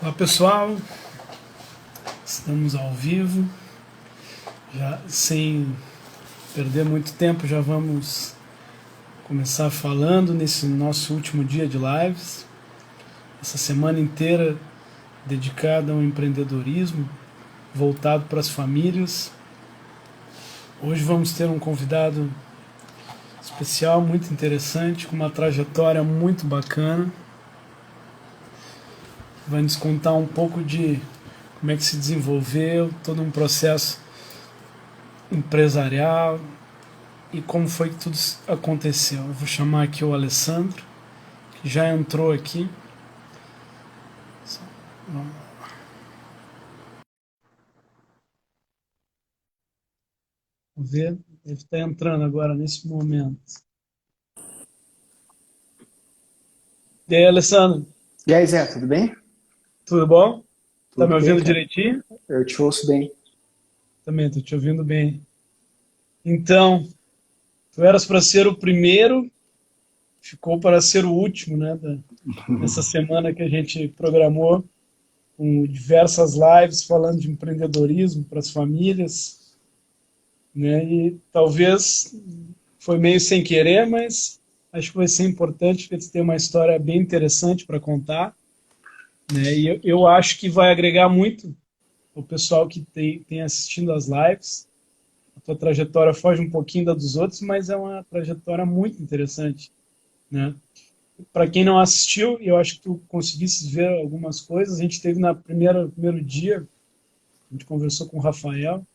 Olá pessoal, estamos ao vivo, já sem perder muito tempo já vamos começar falando nesse nosso último dia de lives, essa semana inteira dedicada ao empreendedorismo, voltado para as famílias. Hoje vamos ter um convidado especial, muito interessante, com uma trajetória muito bacana. Vai nos contar um pouco de como é que se desenvolveu, todo um processo empresarial e como foi que tudo aconteceu. Eu vou chamar aqui o Alessandro, que já entrou aqui. Vamos ver, ele está entrando agora nesse momento. E aí, Alessandro? E aí, Zé, tudo bem? Tudo bom? Tá me Tudo bem, ouvindo cara. direitinho? Eu te ouço bem. Também estou te ouvindo bem. Então, tu eras para ser o primeiro, ficou para ser o último, né? Nessa semana que a gente programou com diversas lives falando de empreendedorismo para as famílias, né? E talvez foi meio sem querer, mas acho que vai ser importante porque você tem uma história bem interessante para contar, né? E eu acho que vai agregar muito o pessoal que tem assistindo as lives. A tua trajetória foge um pouquinho da dos outros, mas é uma trajetória muito interessante, né? Para quem não assistiu, eu acho que tu conseguisse ver algumas coisas. A gente teve primeiro dia, a gente conversou com o Rafael,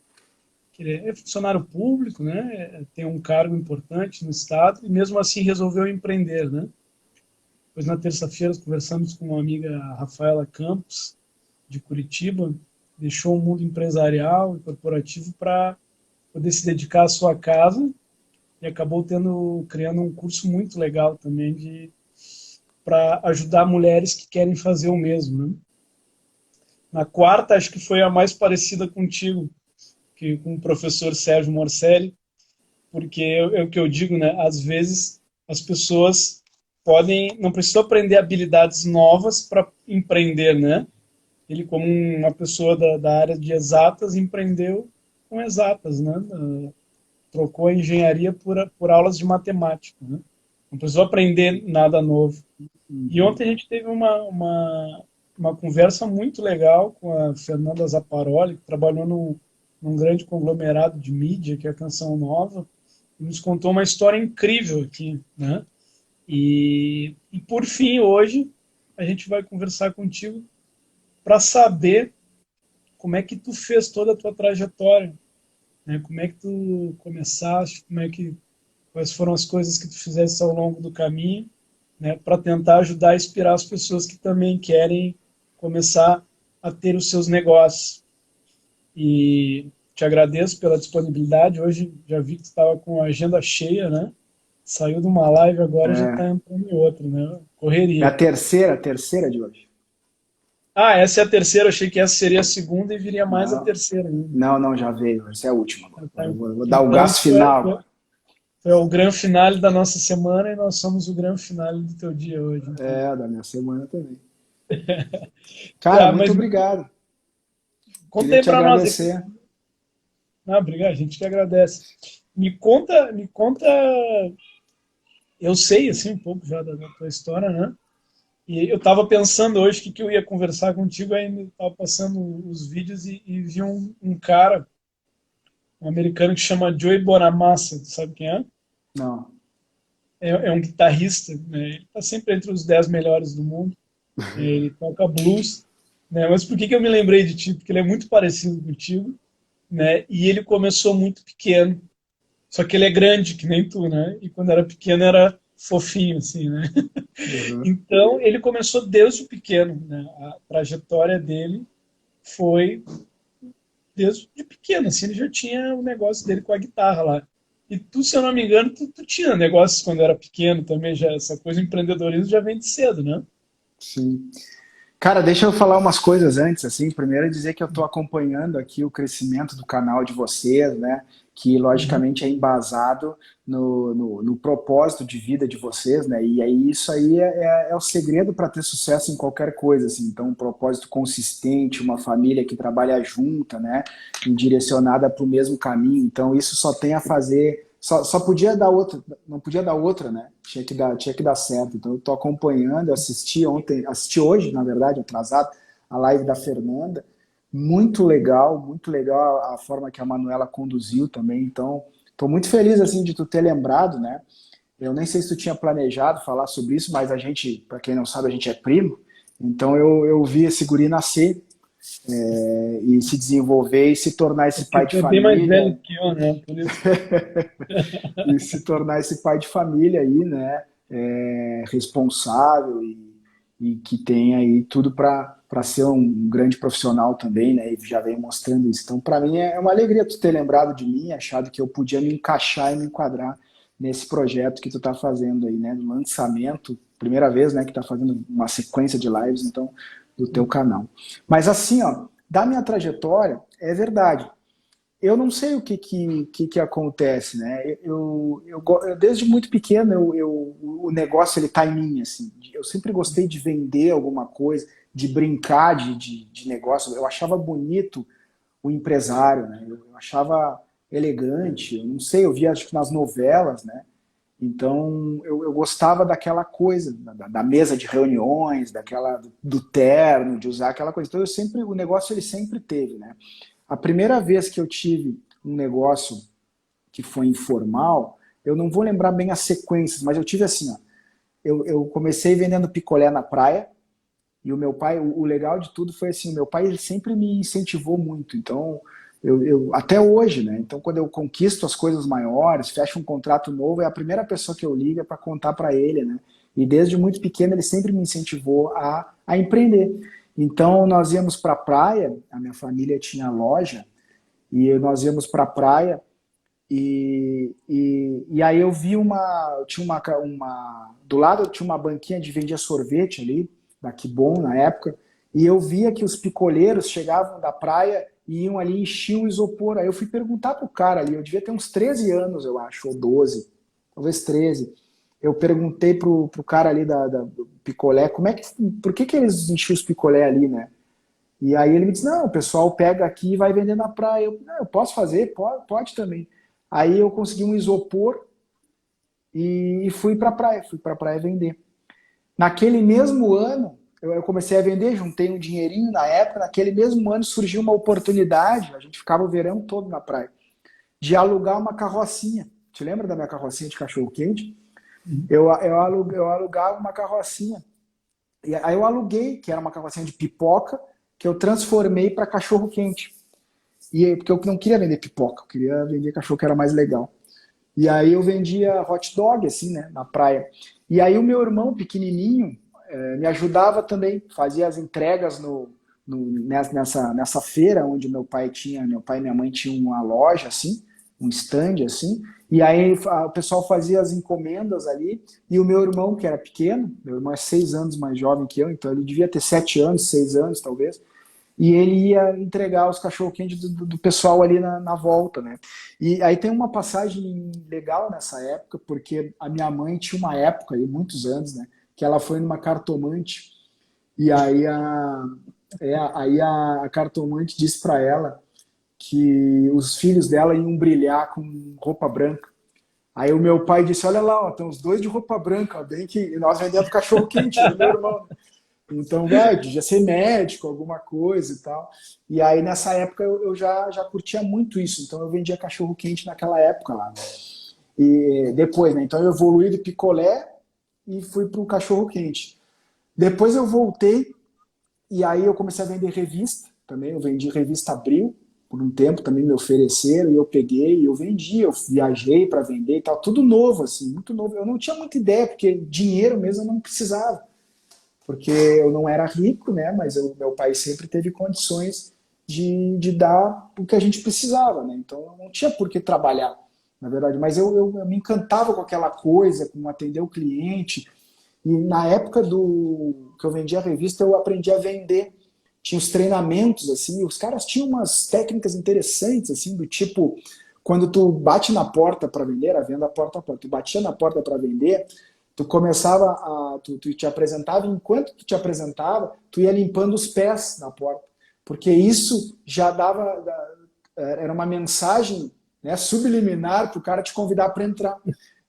que ele é funcionário público, né? Tem um cargo importante no estado e mesmo assim resolveu empreender, né? Depois na terça-feira conversamos com uma amiga, a Rafaela Campos, de Curitiba, deixou o mundo empresarial e corporativo para poder se dedicar à sua casa e acabou criando um curso muito legal também para ajudar mulheres que querem fazer o mesmo, né? Na quarta, acho que foi a mais parecida contigo, que com o professor Sérgio Morcelli, porque é o que eu digo, né? Às vezes as pessoas não precisam aprender habilidades novas para empreender, né? Ele, como uma pessoa da área de exatas, empreendeu com exatas, né? Trocou a engenharia por aulas de matemática, né? Não precisou aprender nada novo. E Uhum. ontem a gente teve uma conversa muito legal com a Fernanda Zapparoli, que trabalhou num grande conglomerado de mídia, que é a Canção Nova, e nos contou uma história incrível aqui, né? E por fim, hoje, a gente vai conversar contigo para saber como é que tu fez toda a tua trajetória, né? Como é que tu começaste, quais foram as coisas que tu fizeste ao longo do caminho, né, para tentar ajudar a inspirar as pessoas que também querem começar a ter os seus negócios. E te agradeço pela disponibilidade. Hoje já vi que tu estava com a agenda cheia, né? Saiu de uma live agora e já está É, entrando em outra, né? é a Correria. terceira de hoje. Ah, essa é a terceira. Achei que essa seria a segunda e viria mais a Não, terceira ainda. não, já veio. Essa é a última agora. Agora eu vou dar o Então, gás final agora. tu é o grande finale da nossa semana e nós somos o grande finale do teu dia hoje. Então. É, da minha semana também. Cara, Tá, muito mas obrigado. conta Queria aí te para nós. agradecer. Ah, obrigado, a gente que agradece. Me conta, eu sei assim um pouco já da tua história, né? E eu estava pensando hoje que eu ia conversar contigo, aí estava passando os vídeos e vi um cara, um americano que chama Joey Bonamassa, sabe quem é? Não. É um guitarrista, né? Ele está sempre entre os 10 melhores do mundo, né? Ele toca blues, né? Mas por que eu me lembrei de ti? Porque ele é muito parecido contigo, né? E ele começou muito pequeno. Só que ele é grande, que nem tu, né? E quando era pequeno era fofinho, assim, né? Uhum. Então ele começou desde pequeno, né? A trajetória dele foi desde pequeno, assim, ele já tinha o negócio dele com a guitarra lá. E tu, se eu não me engano, tu tinha negócios quando era pequeno também, já essa coisa de empreendedorismo já vem de cedo, né? Sim. Cara, deixa eu falar umas coisas antes, assim. Primeiro dizer que eu estou acompanhando aqui o crescimento do canal de vocês, né? que logicamente é embasado no propósito de vida de vocês, né? E aí isso aí é o segredo para ter sucesso em qualquer coisa, assim. Então, um propósito consistente, uma família que trabalha junta, né? E direcionada para o mesmo caminho. Então, isso só tem a fazer, só podia dar outra, não podia dar outra, né? Tinha que dar certo. Então, eu estou acompanhando, eu assisti hoje, na verdade, atrasado, a live da Fernanda. Muito legal a forma que a Manuela conduziu também. Então, estou muito feliz assim de tu ter lembrado, né? Eu nem sei se tu tinha planejado falar sobre isso, mas a gente, para quem não sabe, a gente é primo. Então eu vi esse guri nascer e se desenvolver e se tornar esse Porque pai de tu é bem mais família velho que eu, né? Por isso. e se tornar esse pai de família aí, né? Responsável e que tem aí tudo para ser um grande profissional também, né? E já vem mostrando isso. Então, para mim é uma alegria tu ter lembrado de mim, achado que eu podia me encaixar e me enquadrar nesse projeto que tu tá fazendo aí, né? No lançamento, primeira vez, né? Que tá fazendo uma sequência de lives, então, do teu canal. Mas assim, ó, da minha trajetória, é verdade. Eu não sei o que acontece, né? Desde muito pequeno, o negócio ele tá em mim, assim. Eu sempre gostei de vender alguma coisa, de brincar de negócio. Eu achava bonito o empresário, né? Eu achava elegante. Eu não sei, eu via acho que nas novelas, né? Então eu gostava daquela coisa, da mesa de reuniões, do terno, de usar aquela coisa. Então o negócio ele sempre teve, né? A primeira vez que eu tive um negócio que foi informal, eu não vou lembrar bem as sequências, mas eu tive assim, ó, eu comecei vendendo picolé na praia, e o meu pai, o legal de tudo foi assim, o meu pai ele sempre me incentivou muito, então até hoje, né? Então quando eu conquisto as coisas maiores, fecho um contrato novo, é a primeira pessoa que eu ligo para contar para ele, né? E desde muito pequeno ele sempre me incentivou a empreender. Então nós íamos para a praia, a minha família tinha loja, e nós íamos para a praia e aí eu vi tinha do lado tinha uma banquinha de vendia sorvete ali, da Que Bom na época, e eu via que os picoleiros chegavam da praia e iam ali, enchiam o isopor. Aí eu fui perguntar pro cara ali, eu devia ter uns 13 anos, eu acho, ou 12, talvez 13. Eu perguntei pro cara ali do picolé, por que eles enchiam os picolé ali, né? E aí ele me disse, não, o pessoal pega aqui e vai vender na praia. Eu posso fazer? Pode também. Aí eu consegui um isopor e fui para a praia vender. Naquele mesmo ano, eu comecei a vender, juntei um dinheirinho na época, naquele mesmo ano surgiu uma oportunidade, a gente ficava o verão todo na praia, de alugar uma carrocinha. Te lembra da minha carrocinha de cachorro-quente? Eu alugava uma carrocinha. E aí eu aluguei, que era uma carrocinha de pipoca, que eu transformei para cachorro-quente. Porque eu não queria vender pipoca, eu queria vender cachorro que era mais legal. E aí eu vendia hot dog, assim, né, na praia. E aí o meu irmão, pequenininho, me ajudava também, fazia as entregas nessa feira onde meu pai e minha mãe tinham uma loja, assim, um stand, assim, e aí o pessoal fazia as encomendas ali, e o meu irmão, que era pequeno, meu irmão é 6 anos mais jovem que eu, então ele devia ter 7 anos, 6 anos talvez, e ele ia entregar os cachorro-quentes do pessoal ali na volta, né? E aí tem uma passagem legal nessa época, porque a minha mãe tinha uma época, aí, muitos anos, né? Que ela foi numa cartomante, e aí a cartomante disse para ela que os filhos dela iam brilhar com roupa branca. Aí o meu pai disse, olha lá, ó, tem os dois de roupa branca, ó, bem que nós vendemos cachorro-quente, do meu irmão. Então, devia ser médico, alguma coisa e tal. E aí, nessa época, eu já curtia muito isso. Então, eu vendia cachorro-quente naquela época lá. Né? E depois, né? Então, eu evoluí do picolé e fui para o cachorro-quente. Depois, eu voltei e aí eu comecei a vender revista também. Eu vendi revista Abril por um tempo, também me ofereceram e eu peguei e eu vendi. Eu viajei para vender e tal. Tudo novo, assim, muito novo. Eu não tinha muita ideia, porque dinheiro mesmo eu não precisava. Porque eu não era rico, né? Mas meu pai sempre teve condições de dar o que a gente precisava, né? Então eu não tinha por que trabalhar, na verdade. Mas eu me encantava com aquela coisa, com atender o cliente. E na época que eu vendia a revista, eu aprendi a vender. Tinha os treinamentos, assim, os caras tinham umas técnicas interessantes, assim, do tipo quando tu bate na porta para vender, a venda porta a porta, tu batia na porta para vender, tu começava tu te apresentava, e enquanto tu te apresentava, tu ia limpando os pés na porta, porque isso já dava, era uma mensagem, né, subliminar para o cara te convidar para entrar.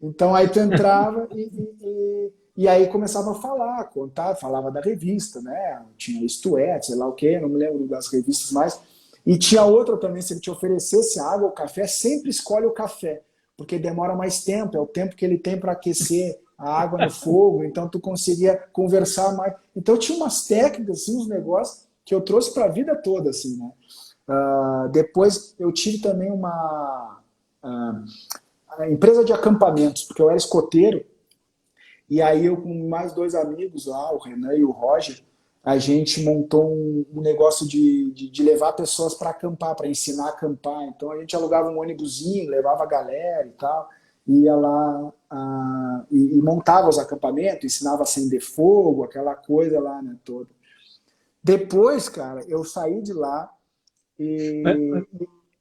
Então aí tu entrava e aí começava a falar, contar, falava da revista, né? Tinha Isto É, sei lá o quê, não me lembro das revistas mais. E tinha outra também, se ele te oferecesse água ou café, sempre escolhe o café, porque demora mais tempo, é o tempo que ele tem para aquecer a água no fogo, então tu conseguia conversar mais. Então tinha umas técnicas, assim, uns negócios que eu trouxe para a vida toda, assim, né? Depois eu tive também uma empresa de acampamentos, porque eu era escoteiro, e aí eu com mais dois amigos lá, o Renan e o Roger, a gente montou um negócio de levar pessoas para acampar, para ensinar a acampar. Então a gente alugava um ônibusinho, levava a galera e tal, ia lá e montava os acampamentos, ensinava a acender fogo, aquela coisa lá, né, toda. Depois, cara, eu saí de lá e...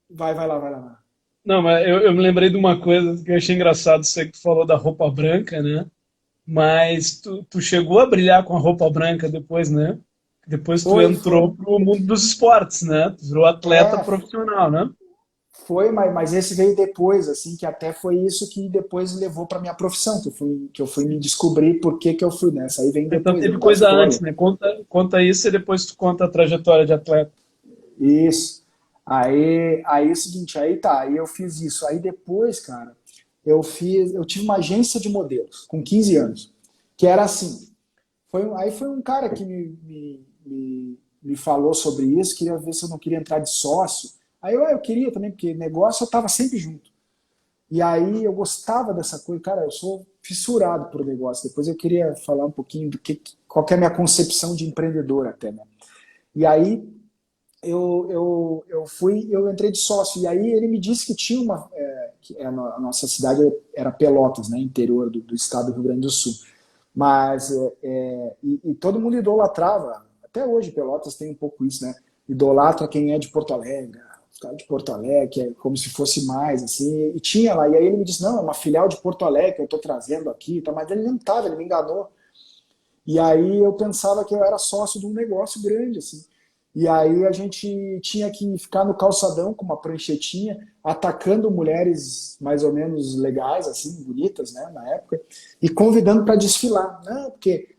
Vai lá, vai lá. Vai lá. Não, mas eu me lembrei de uma coisa que eu achei engraçado, você que falou da roupa branca, né? Mas tu chegou a brilhar com a roupa branca depois, né? Depois tu Foi. entrou pro mundo dos esportes, né? Tu virou atleta É, profissional, né? foi, mas esse veio depois, assim, que até foi isso que depois levou para minha profissão, que eu fui me descobrir por que que eu fui nessa. Aí vem Então depois teve da coisa antes, história. né? Conta isso e depois tu conta a trajetória de atleta. Isso. Aí é o seguinte, aí tá, aí eu fiz isso. Aí depois, cara, eu tive uma agência de modelos com 15 anos, que era assim. Aí foi um cara que me falou sobre isso, queria ver se eu não queria entrar de sócio. Aí eu queria também, porque negócio eu estava sempre junto. E aí eu gostava dessa coisa, cara, eu sou fissurado por negócio. Depois eu queria falar um pouquinho qual que é a minha concepção de empreendedor até, né? E aí eu entrei de sócio. E aí ele me disse que tinha a nossa cidade era Pelotas, né, interior do estado do Rio Grande do Sul. Mas e todo mundo idolatrava. Até hoje Pelotas tem um pouco isso, né? Idolatra quem é de Porto Alegre, os caras de Porto Alegre, que é como se fosse mais, assim. E tinha lá. E aí ele me disse, não, é uma filial de Porto Alegre que eu estou trazendo aqui. Tá? Mas ele não estava, ele me enganou. E aí eu pensava que eu era sócio de um negócio grande, assim. E aí a gente tinha que ficar no calçadão com uma pranchetinha, atacando mulheres mais ou menos legais, assim, bonitas, né, na época, e convidando para desfilar, né, porque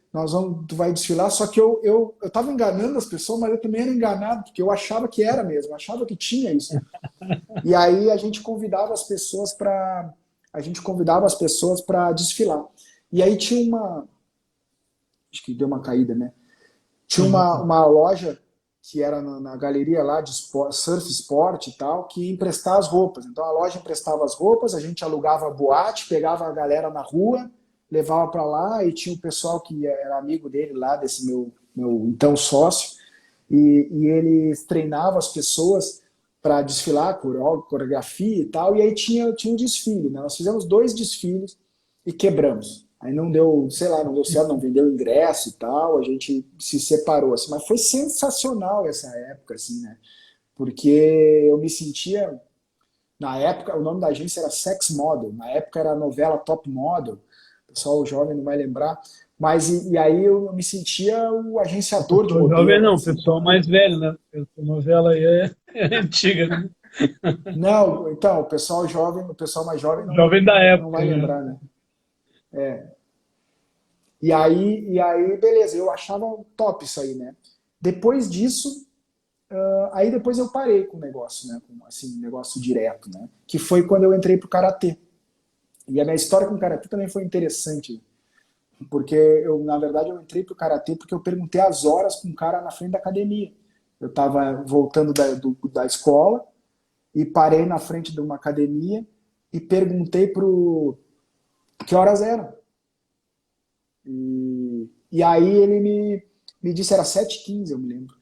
tu vai desfilar, só que eu tava enganando as pessoas, mas eu também era enganado, porque eu achava que era mesmo, eu achava que tinha isso. E aí a gente convidava as pessoas para desfilar. E aí tinha acho que deu uma caída, né? Tinha Uhum. uma loja que era na galeria lá de surf sport e tal, que ia emprestar as roupas. Então a loja emprestava as roupas, a gente alugava a boate, pegava a galera na rua, levava para lá e tinha o pessoal que era amigo dele lá, desse meu então sócio, e eles treinavam as pessoas para desfilar, coreografia e tal, e aí tinha um desfile, né? Nós fizemos 2 desfiles e quebramos. Aí não deu, sei lá, não deu certo, não vendeu ingresso e tal, a gente se separou, assim, mas foi sensacional essa época, assim, né? Porque eu me sentia, na época, o nome da agência era Sex Model, na época era a novela Top Model, o pessoal jovem não vai lembrar, mas e aí eu me sentia o O agenciador de pessoal jovem modelo, não, o assim. pessoal mais velho, né? Essa novela aí é antiga, né? Não, então, o pessoal mais jovem Jovem da não época, vai né? lembrar, né? E aí, beleza, eu achava top isso aí, né? Depois disso, aí depois eu parei com o negócio, né? Com, assim, negócio direto, né? Que foi quando eu entrei pro Karatê. E a minha história com o Karatê também foi interessante, porque na verdade, eu entrei pro Karatê porque eu perguntei as horas com um cara na frente da academia. Eu estava voltando da escola e parei na frente de uma academia e perguntei pro que horas eram. E aí ele me disse, era 7h15, eu me lembro.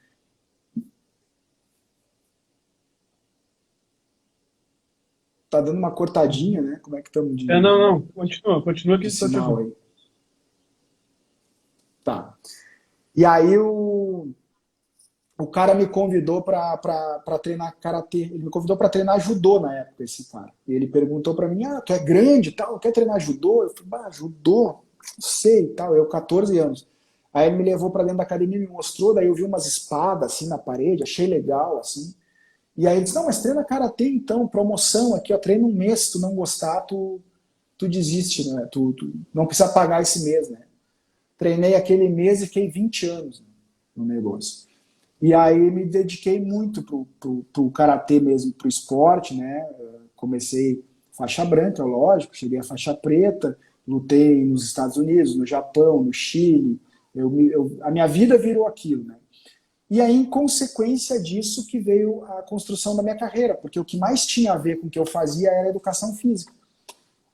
Tá dando uma cortadinha, né? Como é que estamos Não, não, continua de que estou te sinal ouvindo. aí? Tá. E aí o cara me convidou para treinar karatê. Ele me convidou para treinar judô na época, esse cara. E ele perguntou para mim, tu é grande e tal, quer treinar judô? Eu falei, judô? Não sei e tal. Eu, 14 anos. Aí ele me levou para dentro da academia, me mostrou, daí eu vi umas espadas assim na parede, achei legal, assim. E aí ele disse, não, mas treina karatê então, promoção aqui, ó, treina um mês, se tu não gostar, tu desiste, né? Tu não precisa pagar esse mês, né? Treinei aquele mês e fiquei 20 anos, né, no negócio. E aí me dediquei muito pro karatê mesmo, pro esporte, né? Comecei faixa branca, lógico, cheguei a faixa preta, lutei nos Estados Unidos, no Japão, no Chile. A minha vida virou aquilo, né? E aí, em consequência disso, que veio a construção da minha carreira, porque o que mais tinha a ver com o que eu fazia era educação física.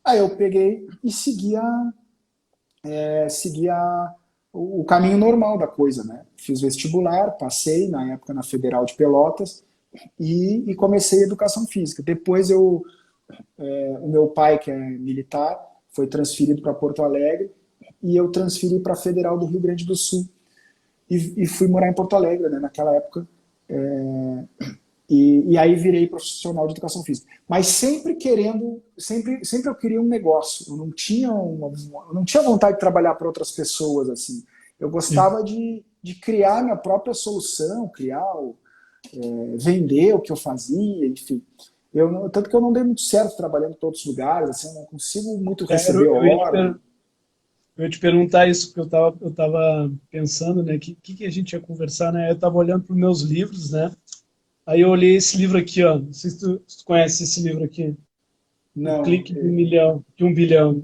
Aí eu peguei e seguia o caminho normal da coisa, né? Fiz vestibular, passei na época na Federal de Pelotas e comecei educação física. Depois o meu pai, que é militar, foi transferido para Porto Alegre e eu transferi para a Federal do Rio Grande do Sul e fui morar em Porto Alegre, né? Naquela época. E aí virei profissional de educação física. Mas sempre sempre eu queria um negócio. Eu não tinha vontade de trabalhar para outras pessoas assim. Eu gostava de criar minha própria solução, vender o que eu fazia, enfim. Tanto que eu não dei muito certo trabalhando em todos os lugares, assim, eu não consigo muito receber ordem. Eu ia te perguntar isso, porque eu tava pensando, né, que a gente ia conversar, né? Eu tava olhando para os meus livros, né? Aí eu olhei esse livro aqui, ó. Não sei se tu conhece esse livro aqui. O Não, Clique de 1 milhão, de 1 bilhão.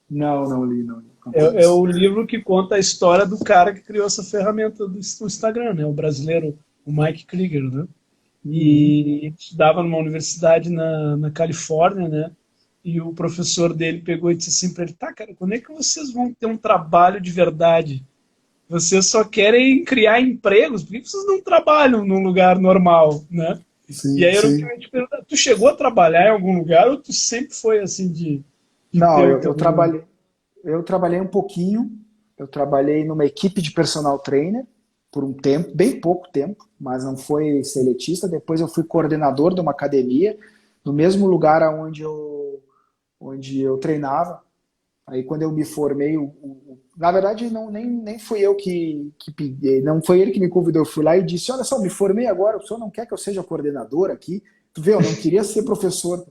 não li, não li. Não É conheço. o livro que conta a história do cara que criou essa ferramenta do Instagram, né? O brasileiro, o Mike Krieger, né? Uhum. E estudava numa universidade na Califórnia, né? E o professor dele pegou e disse assim para ele, tá, cara, quando é que vocês vão ter um trabalho de verdade? Vocês só querem criar empregos, por que vocês não trabalham num lugar normal, né? E Sim, aí eu sim. queria te perguntar, tu chegou a trabalhar em algum lugar ou tu sempre foi assim de ter Não, o teu... eu trabalhei um pouquinho, eu trabalhei numa equipe de personal trainer por um tempo, bem pouco tempo, mas não foi seletista. Depois eu fui coordenador de uma academia, no mesmo lugar onde eu treinava. Aí quando eu me formei, na verdade nem fui eu que pedi, não foi ele que me convidou, eu fui lá e disse, olha só, me formei agora, o senhor não quer que eu seja coordenador aqui? Tu vê, eu não queria ser professor.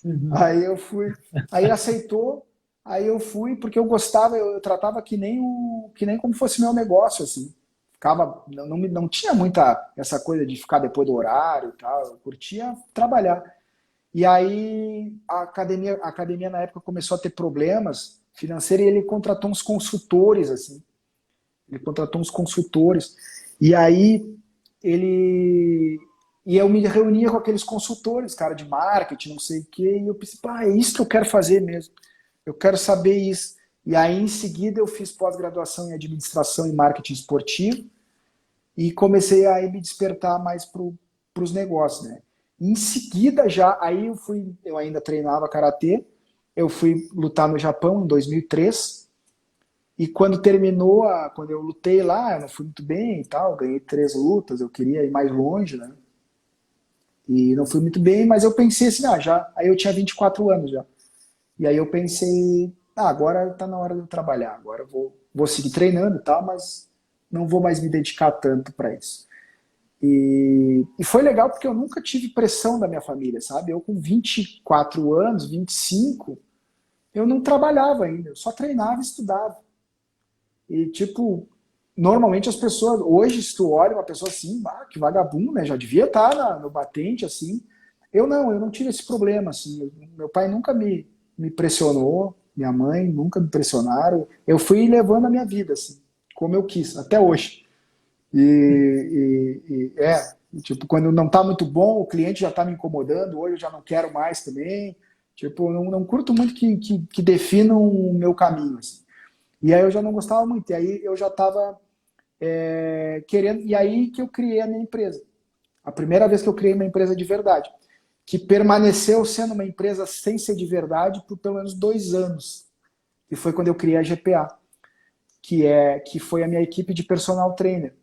Uhum. Aí eu fui, aí ele aceitou, aí eu fui porque eu gostava, eu tratava que nem como fosse meu negócio assim. Ficava, não tinha muita essa coisa de ficar depois do horário e tal, eu curtia trabalhar. E aí a academia na época começou a ter problemas financeiros e ele contratou uns consultores assim. Ele contratou uns consultores. E aí ele e eu me reunia com aqueles consultores, cara de marketing, não sei o quê, e eu pensei, pá, é isso que eu quero fazer mesmo. Eu quero saber isso. E aí em seguida eu fiz pós-graduação em administração e marketing esportivo e comecei a me despertar mais para os negócios, né? Em seguida já, aí eu ainda treinava karatê, eu fui lutar no Japão em 2003 e quando terminou, quando eu lutei lá, eu não fui muito bem e tal, ganhei 3 lutas, eu queria ir mais longe, né? E não fui muito bem, mas eu pensei assim, aí eu tinha 24 anos já. E aí eu pensei, agora tá na hora de eu trabalhar, agora eu vou seguir treinando e tal, mas não vou mais me dedicar tanto para isso. E foi legal porque eu nunca tive pressão da minha família, sabe? Eu com 24 anos, 25, eu não trabalhava ainda, eu só treinava e estudava. E, tipo, normalmente as pessoas, hoje, se tu olha uma pessoa assim, que vagabundo, né? Já devia estar no batente, assim. Eu não tive esse problema, assim. Meu pai nunca me pressionou, minha mãe nunca me pressionaram. Eu fui levando a minha vida, assim, como eu quis, até hoje. Tipo, quando não tá muito bom, o cliente já tá me incomodando, hoje eu já não quero mais também. Tipo, não curto muito que definam o meu caminho, assim. E aí eu já não gostava muito. E aí eu já estava querendo. E aí que eu criei a minha empresa. A primeira vez que eu criei uma empresa de verdade. Que permaneceu sendo uma empresa sem ser de verdade por pelo menos 2 anos. E foi quando eu criei a GPA, que foi a minha equipe de personal trainer.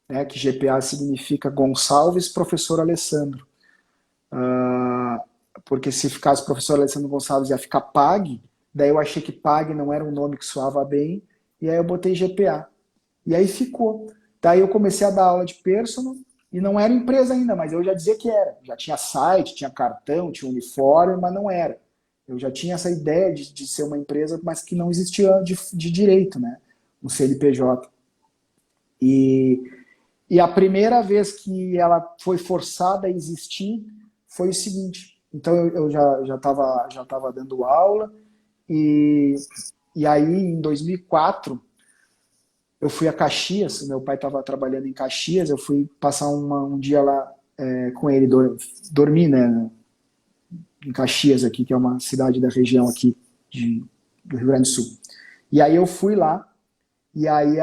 né, que GPA significa Gonçalves Professor Alessandro. Porque se ficasse Professor Alessandro Gonçalves ia ficar PAG, daí eu achei que PAG não era um nome que soava bem, e aí eu botei GPA. E aí ficou. Daí eu comecei a dar aula de personal, e não era empresa ainda, mas eu já dizia que era. Já tinha site, tinha cartão, tinha uniforme, mas não era. Eu já tinha essa ideia de ser uma empresa, mas que não existia de direito, né? Um CNPJ. E, e a primeira vez que ela foi forçada a existir foi o seguinte. Então eu já tava dando aula, e, e aí em 2004 eu fui a Caxias, meu pai estava trabalhando em Caxias, eu fui passar um dia lá com ele, dormir, né, em Caxias aqui, que é uma cidade da região aqui do Rio Grande do Sul. E aí eu fui lá, e aí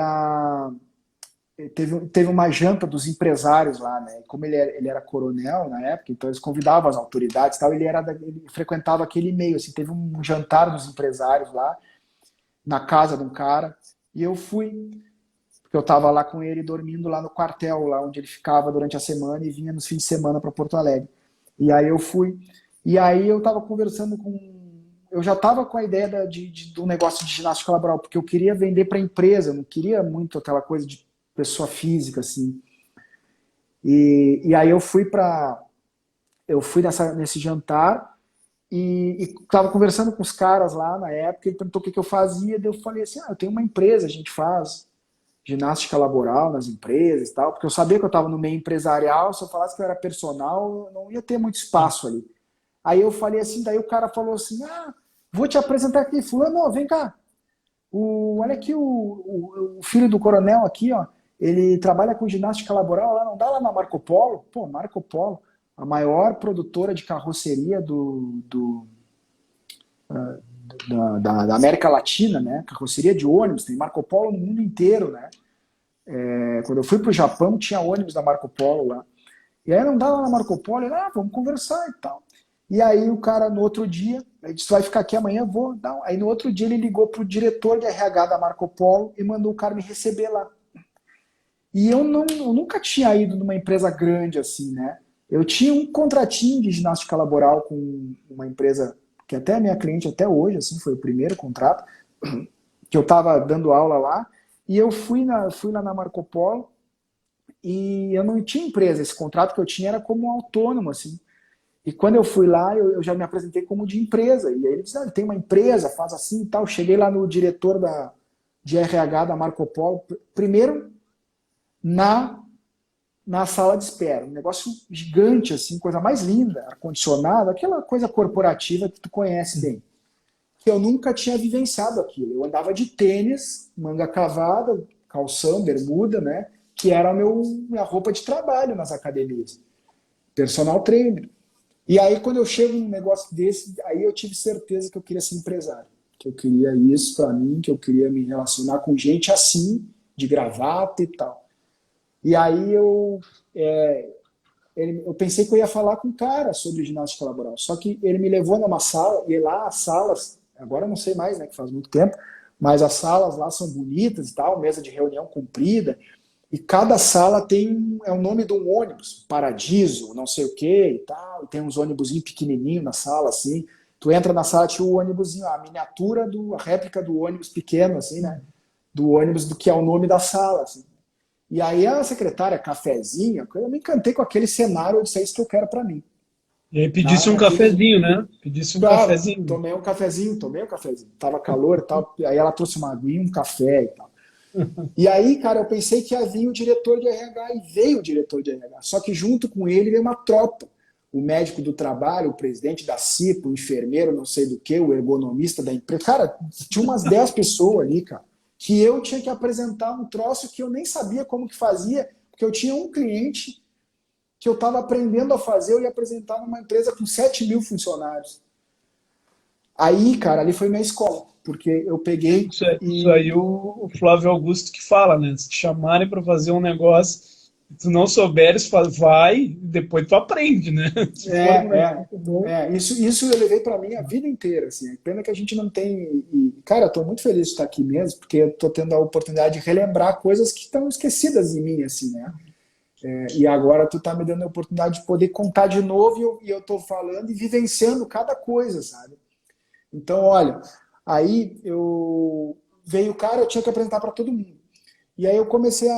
teve uma janta dos empresários lá, né? Como ele era coronel na época, então eles convidavam as autoridades e tal, ele frequentava aquele meio, assim, teve um jantar dos empresários lá, na casa de um cara, e eu fui, porque eu estava lá com ele dormindo lá no quartel, lá onde ele ficava durante a semana e vinha nos fins de semana para Porto Alegre. E aí eu fui, e aí eu estava conversando eu já estava com a ideia do negócio de ginástica laboral, porque eu queria vender para empresa, eu não queria muito aquela coisa de pessoa física, assim. E aí eu fui nesse jantar e estava conversando com os caras lá na época, ele perguntou o que eu fazia, daí eu falei assim, eu tenho uma empresa, a gente faz ginástica laboral nas empresas e tal, porque eu sabia que eu estava no meio empresarial, se eu falasse que eu era personal, não ia ter muito espaço ali. Aí eu falei assim, daí o cara falou assim, vou te apresentar aqui, fulano, vem cá, olha aqui o filho do coronel aqui, ó, ele trabalha com ginástica laboral, lá não dá lá na Marco Polo? Pô, Marco Polo, a maior produtora de carroceria da América Latina, né? Carroceria de ônibus, tem Marco Polo no mundo inteiro, né? Quando eu fui para o Japão, tinha ônibus da Marco Polo lá. E aí não dá lá na Marco Polo, ele, vamos conversar e tal. E aí o cara, no outro dia, ele disse, vai ficar aqui amanhã, vou dar. Aí no outro dia ele ligou pro diretor de RH da Marco Polo e mandou o cara me receber lá. E eu nunca tinha ido numa empresa grande assim, né? Eu tinha um contratinho de ginástica laboral com uma empresa que até é minha cliente até hoje, assim, foi o primeiro contrato, que eu estava dando aula lá, e eu fui lá na Marco Polo e eu não tinha empresa, esse contrato que eu tinha era como autônomo, assim. E quando eu fui lá, eu já me apresentei como de empresa. E aí ele disse, ele tem uma empresa, faz assim e tal. Cheguei lá no diretor de RH da Marco Polo, primeiro na sala de espera. Um negócio gigante, assim, coisa mais linda, ar-condicionado, aquela coisa corporativa que tu conhece bem. Que eu nunca tinha vivenciado aquilo. Eu andava de tênis, manga cavada, calção, bermuda, né? Que era minha roupa de trabalho nas academias. Personal trainer. E aí, quando eu chego num negócio desse, aí eu tive certeza que eu queria ser empresário. Que eu queria isso para mim, que eu queria me relacionar com gente assim, de gravata e tal. E aí eu pensei que eu ia falar com um cara sobre ginástica laboral. Só que ele me levou numa sala, e lá as salas, agora eu não sei mais, né, que faz muito tempo, mas as salas lá são bonitas e tal, mesa de reunião comprida, e cada sala é o nome de um ônibus, Paradiso, não sei o que e tal, e tem uns ônibusinhos pequenininhos na sala, assim. Tu entra na sala, tinha o ônibusinho, a miniatura, a réplica do ônibus pequeno, assim, né? Do ônibus do que é o nome da sala, assim. E aí a secretária, cafezinho, eu me encantei com aquele cenário, eu disse, é isso que eu quero para mim. E aí pedisse um cafezinho, né? Pedisse um Claro, cafezinho. tomei um cafezinho. Tava calor e tal, aí ela trouxe uma aguinha, um café e tal. E aí, cara, eu pensei que ia vir o diretor de RH, e veio o diretor de RH. Só que junto com ele veio uma tropa. O médico do trabalho, o presidente da CIPA, o enfermeiro, não sei do que, o ergonomista da empresa. Cara, tinha umas 10 pessoas ali, cara, que eu tinha que apresentar um troço que eu nem sabia como que fazia, porque eu tinha um cliente que eu estava aprendendo a fazer, eu ia apresentar numa empresa com 7.000 funcionários. Aí, cara, ali foi minha escola, porque eu peguei Isso aí o Flávio Augusto que fala, né? Se te chamarem para fazer um negócio, Se tu não souberes, vai, depois tu aprende, né? Se for um negócio bom. Isso eu levei para mim a vida inteira, assim. Pena que a gente não tem. Cara, eu tô muito feliz de estar aqui mesmo, porque eu tô tendo a oportunidade de relembrar coisas que estão esquecidas em mim, assim, né? E agora tu tá me dando a oportunidade de poder contar de novo e eu tô falando e vivenciando cada coisa, sabe? Então, olha, aí eu veio o cara, eu tinha que apresentar para todo mundo. E aí eu comecei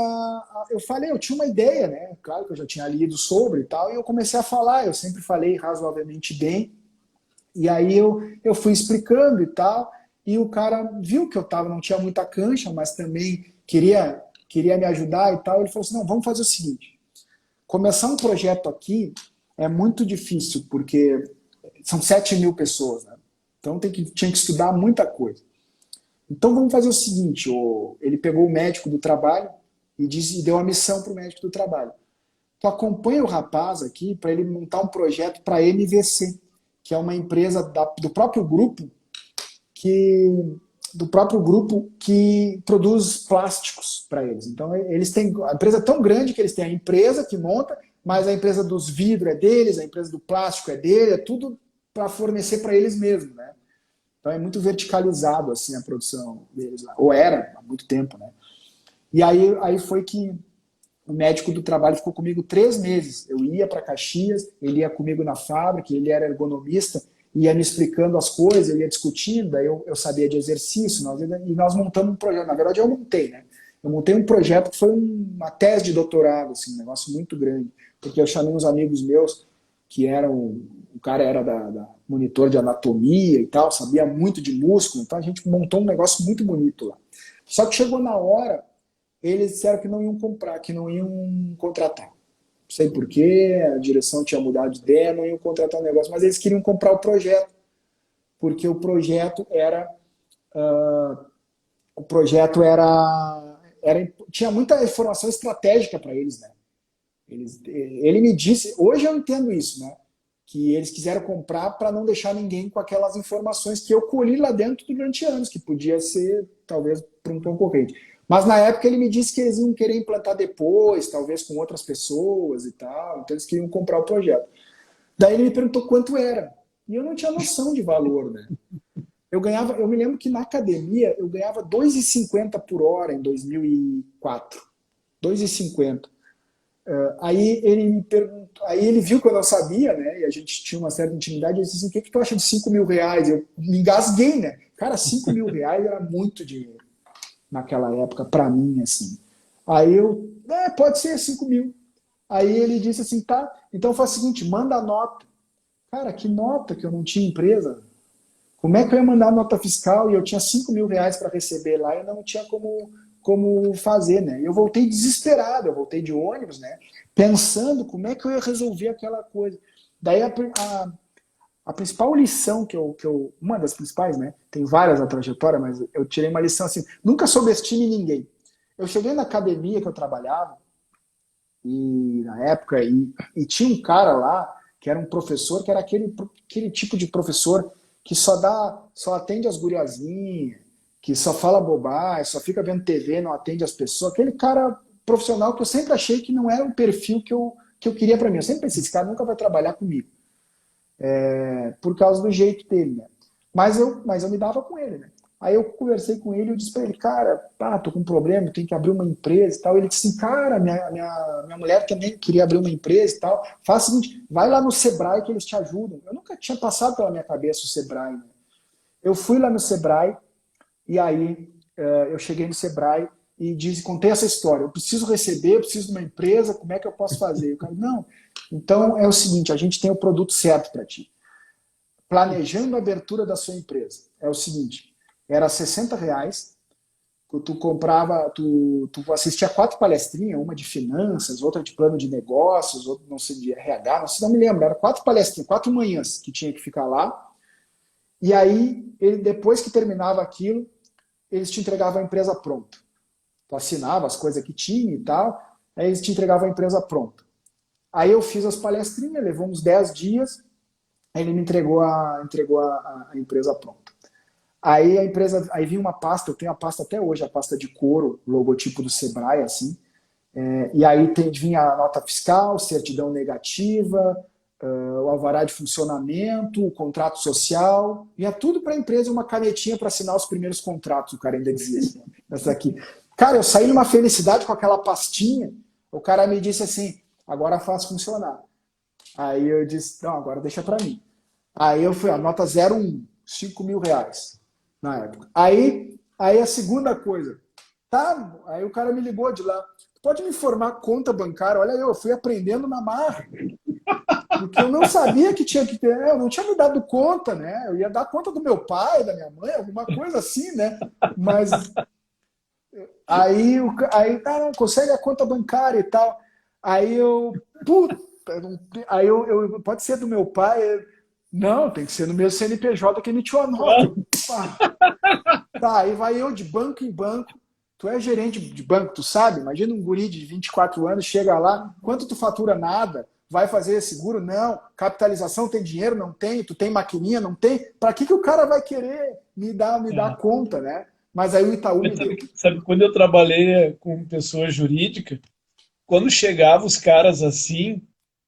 eu falei, eu tinha uma ideia, né? Claro que eu já tinha lido sobre e tal, e eu comecei a falar, eu sempre falei razoavelmente bem, e aí eu fui explicando e tal, e o cara viu que eu tava, não tinha muita cancha, mas também queria me ajudar e tal, ele falou assim, não, vamos fazer o seguinte, começar um projeto aqui é muito difícil, porque são 7.000 pessoas, né? Então tinha que estudar muita coisa. Então vamos fazer o seguinte, ele pegou o médico do trabalho e deu a missão para o médico do trabalho. Tu acompanha o rapaz aqui para ele montar um projeto para a MVC, que é uma empresa do próprio grupo que produz plásticos para eles. Então eles têm a empresa é tão grande que eles têm a empresa que monta, mas a empresa dos vidros é deles, a empresa do plástico é dele, é tudo para fornecer para eles mesmos, né? Então é muito verticalizado assim a produção deles lá. Ou era há muito tempo, né? E aí foi que o médico do trabalho ficou comigo 3 meses. Eu ia para Caxias, ele ia comigo na fábrica, ele era ergonomista, ia me explicando as coisas, eu ia discutindo, daí eu sabia de exercício, e nós montamos um projeto. Na verdade, eu montei, né? Eu montei um projeto que foi uma tese de doutorado, assim, um negócio muito grande, porque eu chamei uns amigos meus que eram o cara era da monitor de anatomia e tal, sabia muito de músculo, então a gente montou um negócio muito bonito lá. Só que chegou na hora, eles disseram que não iam comprar, que não iam contratar. Não sei porquê, a direção tinha mudado de ideia, não iam contratar o negócio, mas eles queriam comprar o projeto, porque o projeto era tinha muita informação estratégica para eles, né? Ele me disse, hoje eu entendo isso, né? Que eles quiseram comprar para não deixar ninguém com aquelas informações que eu colhi lá dentro durante anos, que podia ser, talvez, para um concorrente. Mas na época ele me disse que eles iam querer implantar depois, talvez com outras pessoas e tal, então eles queriam comprar o projeto. Daí ele me perguntou quanto era, e eu não tinha noção de valor, né? Eu me lembro que na academia eu ganhava 2,50 por hora em 2004. 2,50. Aí ele viu que eu não sabia, né? E a gente tinha uma certa intimidade. Ele disse assim: o que, que tu acha de 5.000 reais? Eu me engasguei, né? Cara, 5.000 reais era muito dinheiro naquela época para mim, assim. Aí pode ser 5.000. Aí ele disse assim: tá, então faz o seguinte, manda a nota. Cara, que nota que eu não tinha empresa? Como é que eu ia mandar nota fiscal e eu tinha 5.000 reais para receber lá e não tinha como fazer, né? Eu voltei desesperado, eu voltei de ônibus, né? Pensando como é que eu ia resolver aquela coisa. Daí a principal lição uma das principais, né? Tem várias na trajetória, mas eu tirei uma lição assim: nunca subestime ninguém. Eu cheguei na academia que eu trabalhava e na época e tinha um cara lá que era um professor que era aquele tipo de professor que só atende as guriazinhas, que só fala bobagem, só fica vendo TV, não atende as pessoas. Aquele cara profissional que eu sempre achei que não era um perfil que eu queria para mim. Eu sempre pensei, esse cara nunca vai trabalhar comigo. Por causa do jeito dele, né? Mas eu me dava com ele, né? Aí eu conversei com ele e eu disse para ele, cara, tô com um problema, tenho que abrir uma empresa e tal. Ele disse assim, cara, minha mulher também queria abrir uma empresa e tal. Faz o seguinte, vai lá no Sebrae que eles te ajudam. Eu nunca tinha passado pela minha cabeça o Sebrae, né? Eu fui lá no Sebrae e aí eu cheguei no Sebrae e contei essa história. Eu preciso receber, eu preciso de uma empresa, como é que eu posso fazer? E o cara, não. Então é o seguinte, a gente tem o produto certo para ti. Planejando a abertura da sua empresa. É o seguinte, era R$ 60, tu comprava, tu assistia 4 palestrinhas, uma de finanças, outra de plano de negócios, outra não sei de RH, não me lembro, era 4 palestrinhas, 4 manhãs que tinha que ficar lá. E aí, depois que terminava aquilo, eles te entregavam a empresa pronta. Tu assinava as coisas que tinha e tal, aí eles te entregavam a empresa pronta. Aí eu fiz as palestrinhas, levou uns 10 dias, aí ele me entregou a empresa pronta. Aí vinha uma pasta, eu tenho a pasta até hoje, a pasta de couro, logotipo do Sebrae, assim, E aí vinha a nota fiscal, certidão negativa, o alvará de funcionamento, o contrato social, vinha tudo para a empresa, uma canetinha para assinar os primeiros contratos, o cara ainda dizia assim, essa aqui. Cara, eu saí numa felicidade com aquela pastinha, o cara me disse assim, agora faz funcionar. Aí eu disse, não, agora deixa para mim. Aí eu fui, a nota 01, R$ 5.000 na época. Aí a segunda coisa, tá? Aí o cara me ligou de lá, pode me informar conta bancária? Olha, eu fui aprendendo na marra. Porque eu não sabia que tinha que ter, eu não tinha me dado conta, né? Eu ia dar conta do meu pai, da minha mãe, alguma coisa assim, né? Mas aí não, consegue a conta bancária e tal. Aí puta, pode ser do meu pai? Não, tem que ser no meu CNPJ que emitiu a nota. Tá, aí vai eu de banco em banco. Tu é gerente de banco, tu sabe? Imagina um guri de 24 anos, chega lá, quanto tu fatura? Nada. Vai fazer seguro? Não. Capitalização, tem dinheiro? Não tem. Tu tem maquininha? Não tem. Para que o cara vai querer me dar conta, né? Mas aí o Itaú me deu. Sabe, quando eu trabalhei com pessoa jurídica, quando chegavam os caras assim, o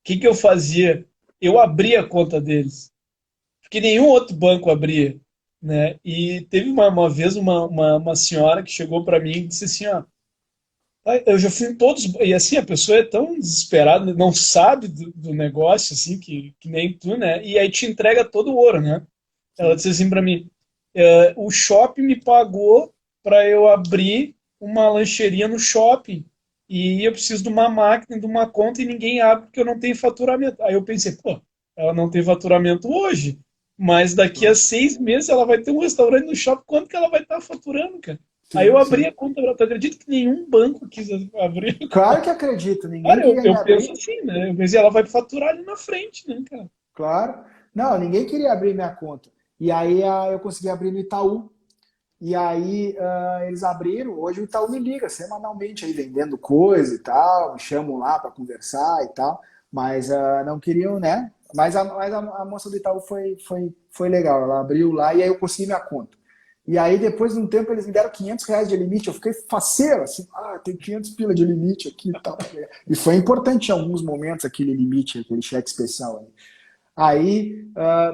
que eu fazia? Eu abria a conta deles, porque nenhum outro banco abria, né? E teve uma vez uma senhora que chegou para mim e disse assim, ó, eu já fui em todos, e assim, a pessoa é tão desesperada, não sabe do negócio, assim, que nem tu, né? E aí te entrega todo o ouro, né? Ela disse assim para mim, o shopping me pagou para eu abrir uma lancheria no shopping, e eu preciso de uma máquina, de uma conta, e ninguém abre porque eu não tenho faturamento. Aí eu pensei, pô, ela não tem faturamento hoje, mas daqui a 6 meses ela vai ter um restaurante no shopping, quanto que ela vai estar faturando, cara? Aí eu Sim, abri a sim. conta, tu acredita que nenhum banco quis abrir? Claro que acredito, ninguém Cara, eu, queria me eu penso abrir. assim, né? Eu pensei, ela vai faturar ali na frente, né, cara? Claro. Não, ninguém queria abrir minha conta. E aí eu consegui abrir no Itaú. E aí eles abriram, hoje o Itaú me liga semanalmente aí vendendo coisa e tal, me chamam lá para conversar e tal, mas não queriam, né? Mas a moça do Itaú foi legal, ela abriu lá e aí eu consegui minha conta. E aí depois de um tempo eles me deram R$ 500 de limite, eu fiquei faceiro, assim, tem 500 pila de limite aqui e tal. E foi importante em alguns momentos aquele limite, aquele cheque especial aí.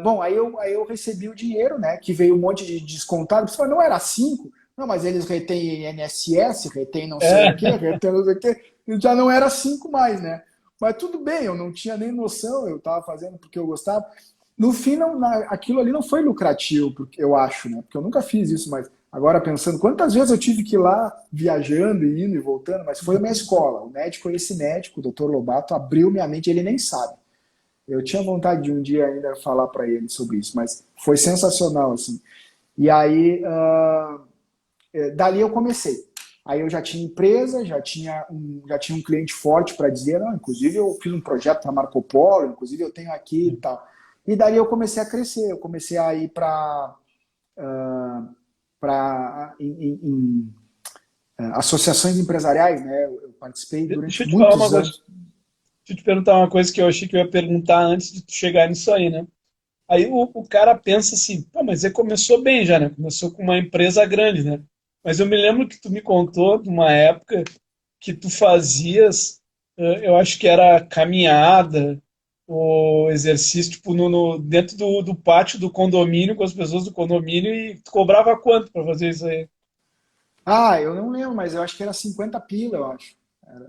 Bom, aí eu recebi o dinheiro, né? Que veio um monte de descontado. Você falou, não era 5? Não, mas eles retêm INSS, retêm não sei o quê, É, retêm não sei o quê. E já não era 5 mais, né? Mas tudo bem, eu não tinha nem noção, eu estava fazendo porque eu gostava. No fim, aquilo ali não foi lucrativo, porque eu acho, né? Porque eu nunca fiz isso, mas agora pensando, quantas vezes eu tive que ir lá viajando, indo e voltando, mas foi a minha escola. O médico, esse médico, o doutor Lobato, abriu minha mente, ele nem sabe. Eu tinha vontade de um dia ainda falar para ele sobre isso, mas foi sensacional, assim. E aí, dali eu comecei. Aí eu já tinha empresa, já tinha um cliente forte para dizer, não, inclusive eu fiz um projeto para Marco Polo, inclusive eu tenho aqui e tal. E dali eu comecei a crescer, eu comecei a ir para associações empresariais, né? Eu participei deixa durante eu te falar uma muitos coisa. anos. Deixa eu te perguntar uma coisa que eu achei que eu ia perguntar antes de tu chegar nisso aí, né? Aí o cara pensa assim, pô, mas ele começou bem já, né? Começou com uma empresa grande, né? Mas eu me lembro que tu me contou de uma época que tu fazias, eu acho que era caminhada, ou exercício, tipo, dentro do pátio do condomínio, com as pessoas do condomínio, e tu cobrava quanto para fazer isso aí? Eu não lembro, mas eu acho que era 50 pila, eu acho.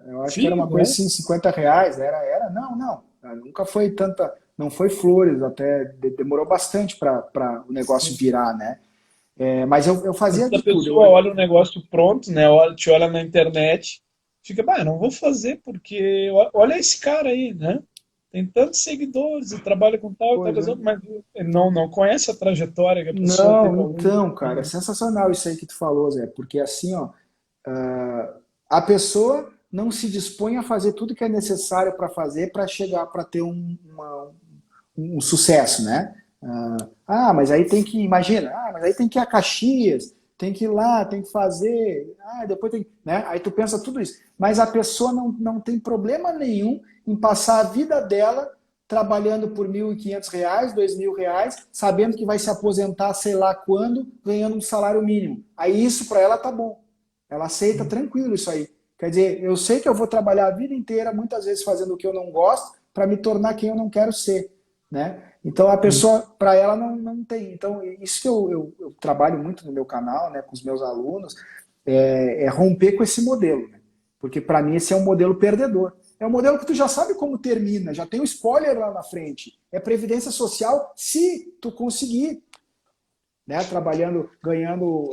Eu acho que era Sim, uma coisa né? assim, R$ 50. Não. Nunca foi tanta. Não foi flores, até demorou bastante para o negócio virar, né? Mas eu Às fazia vezes a de tudo. pessoa olha o negócio pronto, né? Te olha na internet, fica, bah, não vou fazer porque olha esse cara aí, né? Tem tantos seguidores e trabalha com tal e tal Pois é. coisa, mas ele não conhece a trajetória que a pessoa teve Não, ao longo do então, cara, é caminho. sensacional isso aí que tu falou, Zé, porque assim, ó, a pessoa não se dispõe a fazer tudo que é necessário para fazer para chegar, para ter um sucesso, né? Mas aí tem que, imagina, mas aí tem que ir a Caxias, tem que ir lá, tem que fazer, depois tem, né? Aí tu pensa tudo isso. Mas a pessoa não tem problema nenhum em passar a vida dela trabalhando por R$ 1.500, R$ 2.000, sabendo que vai se aposentar sei lá quando, ganhando um salário mínimo. Aí isso para ela tá bom. Ela aceita tranquilo isso aí. Quer dizer, eu sei que eu vou trabalhar a vida inteira, muitas vezes fazendo o que eu não gosto, para me tornar quem eu não quero ser, né? Então a pessoa, para ela, não tem. Então isso que eu trabalho muito no meu canal, né, com os meus alunos, é romper com esse modelo, né? Porque para mim esse é um modelo perdedor. É um modelo que tu já sabe como termina, já tem o spoiler lá na frente. É previdência social se tu conseguir, né? Trabalhando, ganhando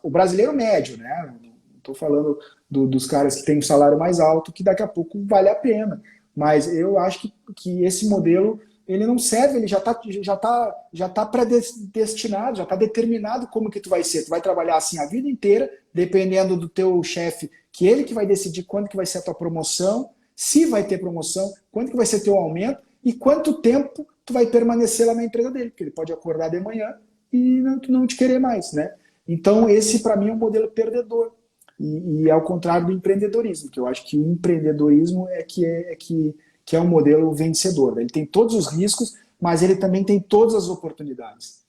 o brasileiro médio, né? Estou falando dos caras que têm um salário mais alto, que daqui a pouco vale a pena. Mas eu acho que esse modelo ele não serve, ele já tá predestinado, já está determinado como que tu vai ser. Tu vai trabalhar assim a vida inteira, dependendo do teu chefe, que ele que vai decidir quando que vai ser a tua promoção, se vai ter promoção, quando que vai ser teu aumento e quanto tempo tu vai permanecer lá na empresa dele, porque ele pode acordar de manhã e não te querer mais, né? Então esse para mim é um modelo perdedor. E ao contrário do empreendedorismo, que eu acho que o empreendedorismo que é um modelo vencedor. Né? Ele tem todos os riscos, mas ele também tem todas as oportunidades.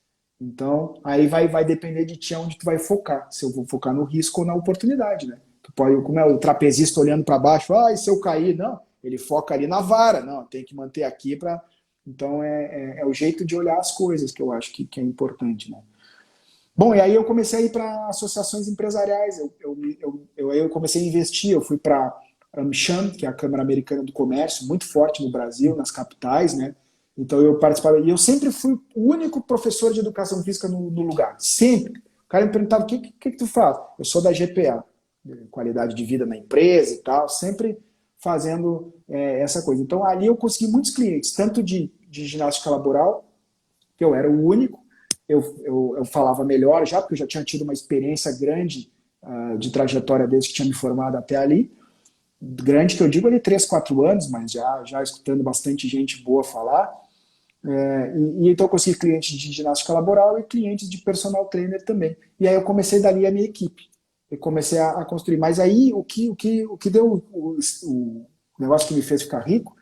Então, aí vai depender de ti onde tu vai focar. Se eu vou focar no risco ou na oportunidade, né? Tu pode, como é o trapezista olhando para baixo, e se eu cair? Não, ele foca ali na vara. Não, tem que manter aqui para... Então, é o jeito de olhar as coisas que eu acho que é importante, né? Bom, e aí eu comecei a ir para associações empresariais, eu comecei a investir, eu fui para a AmCham, que é a Câmara Americana do Comércio, muito forte no Brasil, nas capitais, né? Então eu participava, e eu sempre fui o único professor de educação física no lugar, sempre. O cara me perguntava, o que tu faz? Eu sou da GPA, qualidade de vida na empresa e tal, sempre fazendo essa coisa. Então ali eu consegui muitos clientes, tanto de ginástica laboral, que eu era o único, eu falava melhor já, porque eu já tinha tido uma experiência grande de trajetória desde que tinha me formado até ali. Grande que eu digo ali 3, 4 anos, mas já escutando bastante gente boa falar. E então eu consegui clientes de ginástica laboral e clientes de personal trainer também. E aí eu comecei dali a minha equipe. Eu comecei a construir. Mas aí o que deu o negócio que me fez ficar rico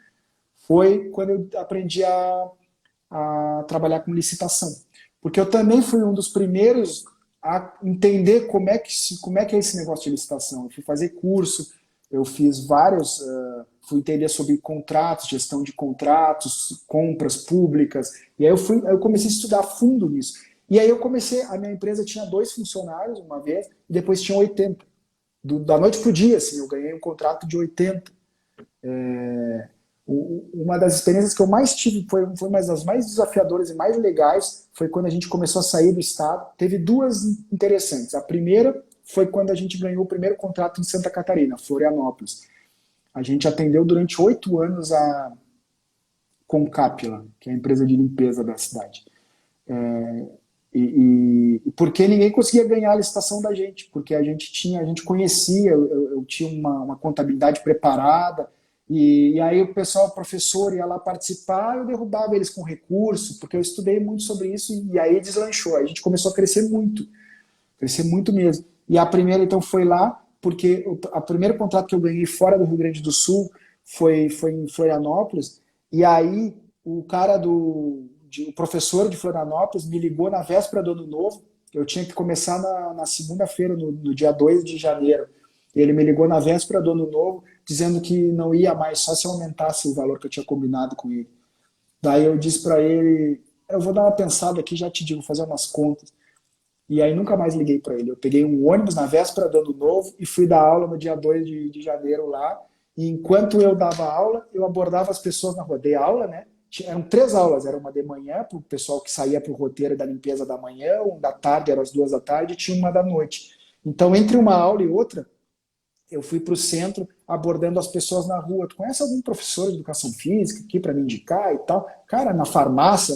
foi quando eu aprendi a trabalhar com licitação. Porque eu também fui um dos primeiros a entender como é que é esse negócio de licitação. Eu fui fazer curso, eu fiz vários, fui entender sobre contratos, gestão de contratos, compras públicas, e aí eu comecei a estudar a fundo nisso. E aí a minha empresa tinha 2 funcionários uma vez, e depois tinha 80. Da noite para o dia, assim, eu ganhei um contrato de 80. Uma das experiências que eu mais tive, foi uma das mais desafiadoras e mais legais, foi quando a gente começou a sair do estado. Teve 2 interessantes. A primeira foi quando a gente ganhou o primeiro contrato em Santa Catarina, Florianópolis. A gente atendeu durante 8 anos a Concapila, que é a empresa de limpeza da cidade. E porque ninguém conseguia ganhar a licitação da gente, porque a gente conhecia, eu tinha uma contabilidade preparada, e aí o pessoal, o professor ia lá participar, eu derrubava eles com recurso, porque eu estudei muito sobre isso, e aí deslanchou, a gente começou a crescer muito mesmo. E a primeira então foi lá, porque o primeiro contrato que eu ganhei fora do Rio Grande do Sul foi em Florianópolis, e aí o cara o professor de Florianópolis me ligou na véspera do Ano Novo, eu tinha que começar na segunda-feira, no dia 2 de janeiro. Ele me ligou na véspera do Ano Novo, dizendo que não ia mais, só se aumentasse o valor que eu tinha combinado com ele. Daí eu disse para ele, eu vou dar uma pensada aqui, já te digo, fazer umas contas. E aí nunca mais liguei para ele. Eu peguei um ônibus na véspera do Ano Novo e fui dar aula no dia 2 de janeiro lá. E enquanto eu dava aula, eu abordava as pessoas na rua. Dei aula, né? Eram 3 aulas. Era uma de manhã, para o pessoal que saía para o roteiro da limpeza da manhã, uma da tarde, eram as 2 da tarde, e tinha uma da noite. Então, entre uma aula e outra, eu fui para o centro abordando as pessoas na rua. Tu conhece algum professor de educação física aqui para me indicar e tal? Cara, na farmácia,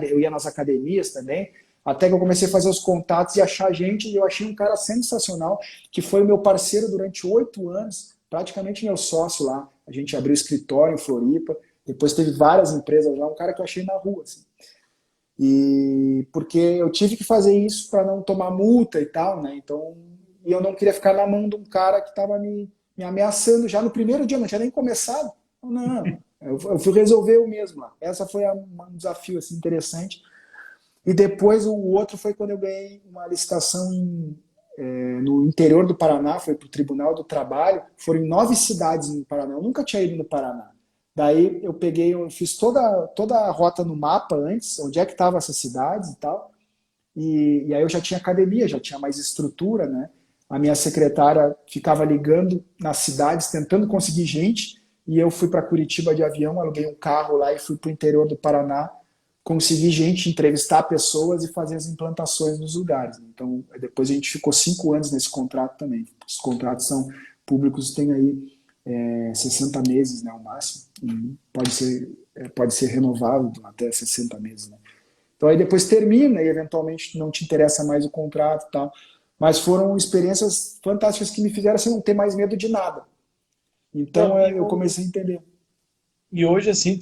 eu ia nas academias também. Até que eu comecei a fazer os contatos e achar gente, e eu achei um cara sensacional, que foi o meu parceiro durante 8 anos, praticamente meu sócio lá. A gente abriu escritório em Floripa, depois teve várias empresas lá, um cara que eu achei na rua. Assim. E porque eu tive que fazer isso para não tomar multa e tal, né? Então, e eu não queria ficar na mão de um cara que estava me ameaçando já no primeiro dia, não tinha nem começado. Não, eu fui resolver eu mesmo lá. Essa foi um desafio assim, interessante. E depois o outro foi quando eu ganhei uma licitação no interior do Paraná, foi para o Tribunal do Trabalho, foram em 9 cidades no Paraná. Eu nunca tinha ido no Paraná. Daí eu fiz toda a rota no mapa antes, onde é que estavam essas cidades e tal. E aí eu já tinha academia, já tinha mais estrutura, né? A minha secretária ficava ligando nas cidades, tentando conseguir gente, e eu fui para Curitiba de avião, aluguei um carro lá e fui para o interior do Paraná, consegui gente, entrevistar pessoas e fazer as implantações nos lugares. Então, depois a gente ficou 5 anos nesse contrato também. Os contratos são públicos, tem aí 60 meses, né, o máximo, e pode ser renovável até 60 meses, né? Então aí depois termina e eventualmente não te interessa mais o contrato e tal. Mas foram experiências fantásticas que me fizeram assim, não ter mais medo de nada. Então Não, eu comecei a entender. e hoje, assim,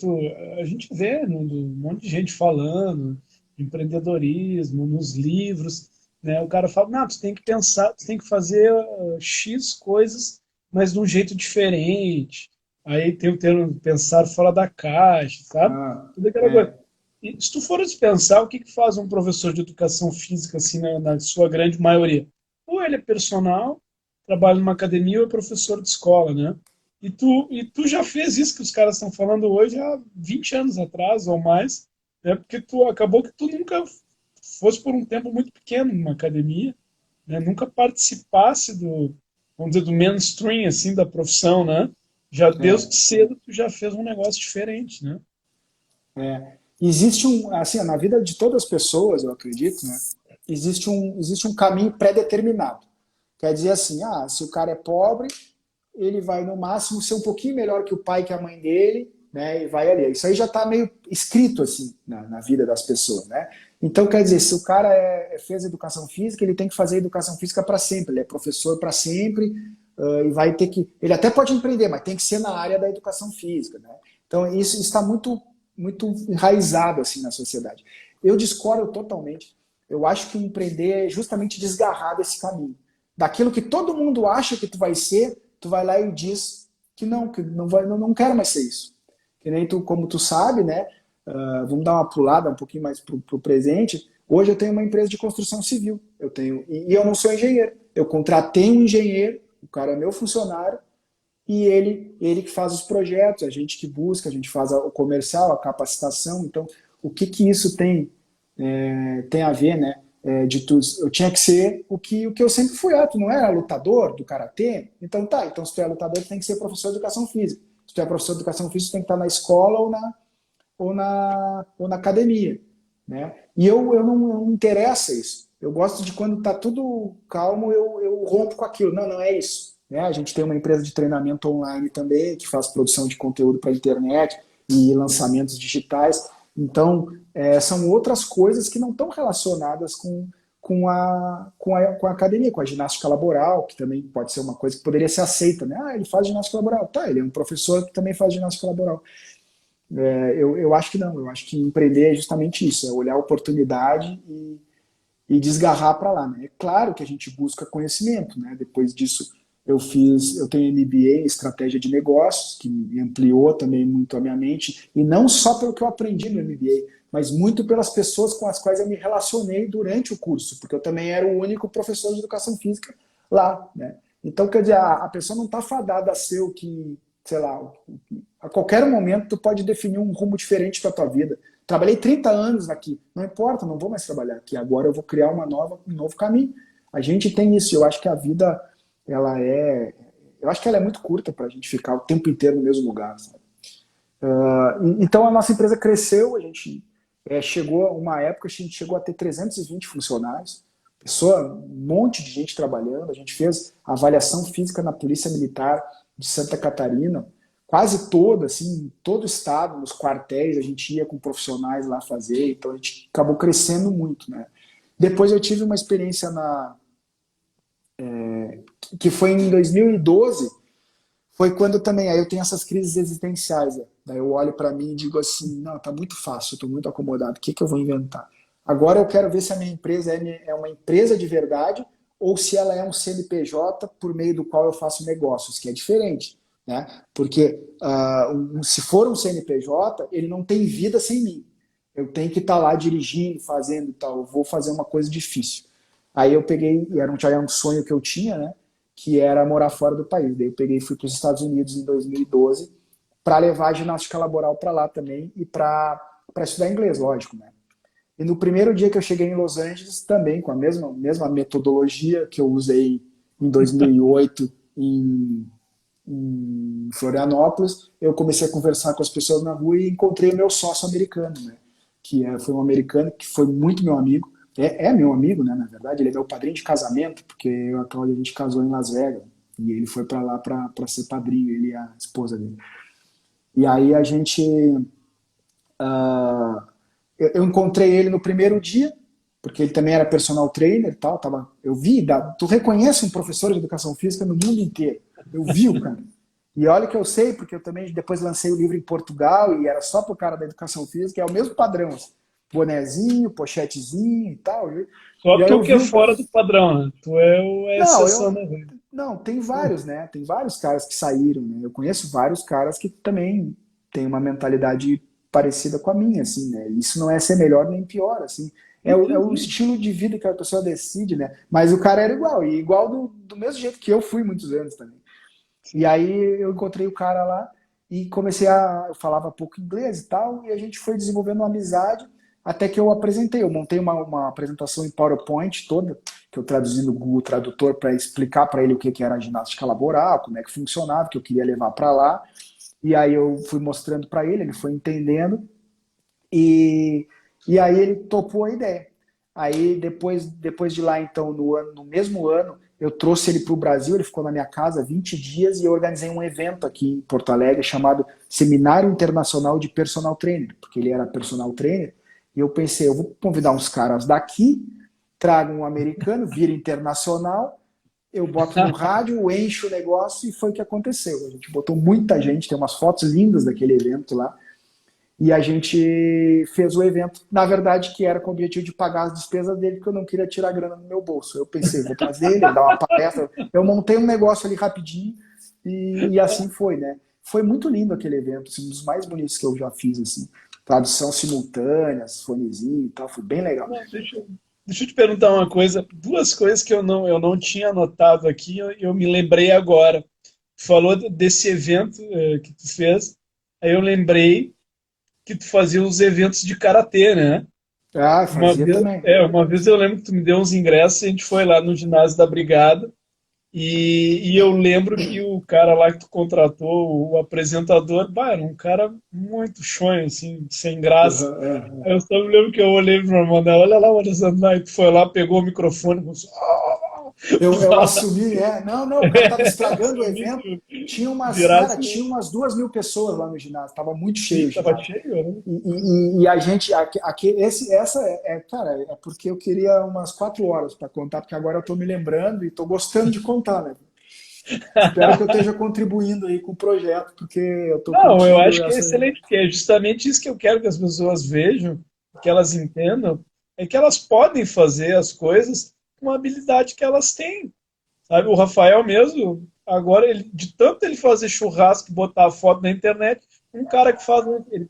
a gente vê um monte de gente falando de empreendedorismo, nos livros, né? O cara fala, não, tu tem que pensar, tu tem que fazer X coisas, mas de um jeito diferente. Aí tem o termo pensar fora da caixa, sabe? Ah, Tudo aquela coisa. é, E se tu fores pensar, o que que faz um professor de educação física, assim, na sua grande maioria? Ou ele é personal, trabalha numa academia, ou é professor de escola, né? E tu já fez isso que os caras estão falando hoje há 20 anos atrás ou mais, né? Porque tu acabou que tu nunca fosse por um tempo muito pequeno numa academia, né? Nunca participasse vamos dizer, do mainstream, assim, da profissão, né? Já desde é, cedo tu já fez um negócio diferente, né? existe assim, na vida de todas as pessoas, eu acredito, né? Existe um caminho pré-determinado. Quer dizer assim, se o cara é pobre, ele vai no máximo ser um pouquinho melhor que o pai, que a mãe dele, né? E vai ali. Isso aí já está meio escrito assim na vida das pessoas, né? Então quer dizer, se o cara fez educação física, ele tem que fazer educação física para sempre. Ele é professor para sempre e vai ter que. Ele até pode empreender, mas tem que ser na área da educação física, né? Então isso está muito enraizado assim na sociedade. Eu discordo totalmente. Eu acho que empreender é justamente desgarrar desse caminho. Daquilo que todo mundo acha que tu vai ser, tu vai lá e diz que não vai, não quero mais ser isso. Que nem tu, como tu sabe, né? Vamos dar uma pulada um pouquinho mais pro presente. Hoje eu tenho uma empresa de construção civil. E eu não sou engenheiro. Eu contratei um engenheiro, o cara é meu funcionário, e ele que faz os projetos, a gente que busca, a gente faz o comercial, a capacitação. Então, o que isso tem a ver, né? Eu tinha que ser o que eu sempre fui. Tu não era lutador do karatê? Então tá, então se tu é lutador, tu tem que ser professor de educação física. Se tu é professor de educação física, tu tem que estar na escola ou na academia, né? E eu não me interessa isso. Eu gosto de quando tá tudo calmo, eu rompo com aquilo. Não é isso. Né? A gente tem uma empresa de treinamento online também, que faz produção de conteúdo para a internet e lançamentos digitais. Então, são outras coisas que não estão relacionadas com a academia, com a ginástica laboral, que também pode ser uma coisa que poderia ser aceita. Né? Ele faz ginástica laboral. Tá, ele é um professor que também faz ginástica laboral. Eu acho que não. Eu acho que empreender é justamente isso, é olhar a oportunidade e desgarrar para lá. Né? É claro que a gente busca conhecimento. Né? Depois disso, eu tenho MBA em estratégia de negócios, que me ampliou também muito a minha mente, e não só pelo que eu aprendi no MBA, mas muito pelas pessoas com as quais eu me relacionei durante o curso, porque eu também era o único professor de educação física lá. Né? Então, quer dizer, a pessoa não está fadada a ser o que, sei lá, a qualquer momento tu pode definir um rumo diferente para a tua vida. Trabalhei 30 anos aqui, não importa, não vou mais trabalhar aqui, agora eu vou criar um novo caminho. A gente tem isso, eu acho que a vida eu acho que ela é muito curta para a gente ficar o tempo inteiro no mesmo lugar, sabe? Então a nossa empresa cresceu, a gente chegou a uma época, a gente chegou a ter 320 funcionários, um monte de gente trabalhando, a gente fez avaliação física na Polícia Militar de Santa Catarina, quase toda, assim, todo o estado, nos quartéis, a gente ia com profissionais lá fazer, então a gente acabou crescendo muito, né? Depois eu tive uma experiência que foi em 2012, foi quando também aí eu tenho essas crises existenciais. Né? Daí eu olho para mim e digo assim, não, tá muito fácil, eu tô muito acomodado, o que eu vou inventar? Agora eu quero ver se a minha empresa é uma empresa de verdade ou se ela é um CNPJ por meio do qual eu faço negócios, que é diferente. Né? Porque se for um CNPJ, ele não tem vida sem mim. Eu tenho que estar lá dirigindo, fazendo e tal, eu vou fazer uma coisa difícil. Aí eu peguei, e era um sonho que eu tinha, né? Que era morar fora do país. Daí eu peguei e fui para os Estados Unidos em 2012 para levar a ginástica laboral para lá também e para estudar inglês, lógico, né? E no primeiro dia que eu cheguei em Los Angeles, também com a mesma metodologia que eu usei em 2008 em Florianópolis, eu comecei a conversar com as pessoas na rua e encontrei o meu sócio americano, né? Foi um americano que foi muito meu amigo, é meu amigo, né? Na verdade, ele é meu padrinho de casamento, porque a Cláudia, a gente casou em Las Vegas, e ele foi para lá para ser padrinho, ele e a esposa dele. E aí a gente... eu encontrei ele no primeiro dia, porque ele também era personal trainer e tal. Eu vi, tu reconhece um professor de educação física no mundo inteiro. Eu vi o cara. E olha que eu sei, porque eu também depois lancei o livro em Portugal e era só pro cara da educação física, é o mesmo padrão. Assim, bonezinho, pochetezinho e tal. Só E aí tu eu que é vi fora do padrão, né? Tu é a Não, exceção da regra. não, tem vários, né? Tem vários caras que saíram, né? Eu conheço vários caras que também têm uma mentalidade parecida com a minha, assim, né? Isso não é ser melhor nem pior, assim. É o estilo de vida que a pessoa decide, né? Mas o cara era igual, e igual do mesmo jeito que eu fui muitos anos também. E aí eu encontrei o cara lá e eu falava pouco inglês e tal, e a gente foi desenvolvendo uma amizade até que eu apresentei. Eu montei uma apresentação em PowerPoint toda, que eu traduzi no Google Tradutor para explicar para ele o que era a ginástica laboral, como é que funcionava, que eu queria levar para lá. E aí eu fui mostrando para ele foi entendendo, e aí ele topou a ideia. Aí depois de lá, então, no mesmo ano, eu trouxe ele para o Brasil, ele ficou na minha casa 20 dias e eu organizei um evento aqui em Porto Alegre chamado Seminário Internacional de Personal Trainer, porque ele era personal trainer, e eu pensei, eu vou convidar uns caras daqui, trago um americano, vira internacional, eu boto no rádio, encho o negócio e foi o que aconteceu. A gente botou muita gente, tem umas fotos lindas daquele evento lá, e a gente fez o evento, na verdade, que era com o objetivo de pagar as despesas dele, porque eu não queria tirar grana do meu bolso. Eu pensei, vou trazer ele dar uma palestra. Eu montei um negócio ali rapidinho e assim foi, né? Foi muito lindo aquele evento, assim, um dos mais bonitos que eu já fiz, assim. Tradução simultânea, fonezinho e tal, foi bem legal. Não, deixa eu te perguntar uma coisa, duas coisas que eu não tinha anotado aqui, eu me lembrei agora. Tu falou desse evento que tu fez, aí eu lembrei que tu fazia os eventos de karatê, né? Ah, Uma fazia vez, também. uma vez eu lembro que tu me deu uns ingressos, e a gente foi lá no ginásio da Brigada, e eu lembro que o cara lá que tu contratou, o apresentador, bah, era um cara muito chonho, assim, sem graça. Uhum, uhum. Aí eu só me lembro que eu olhei pro meu irmão dela, olha lá o Alessandro Knight, foi lá, pegou o microfone e Eu falou, assumi, Não, o cara tava estragando o assumi evento. que Cara, virasse, tinha umas 2.000 pessoas lá no ginásio, tava muito cheio sim, o tava ginásio. cheio, né? E a gente, cara, é porque eu queria umas 4 horas para contar, porque agora eu tô me lembrando e tô gostando de contar, né? Espero que eu esteja contribuindo aí com o projeto, porque eu tô Não, eu curtindo acho que é essa. excelente, porque é justamente isso que eu quero que as pessoas vejam, que elas entendam, é que elas podem fazer as coisas com a habilidade que elas têm. Sabe, o Rafael mesmo, agora, de tanto ele fazer churrasco e botar a foto na internet, um cara que faz.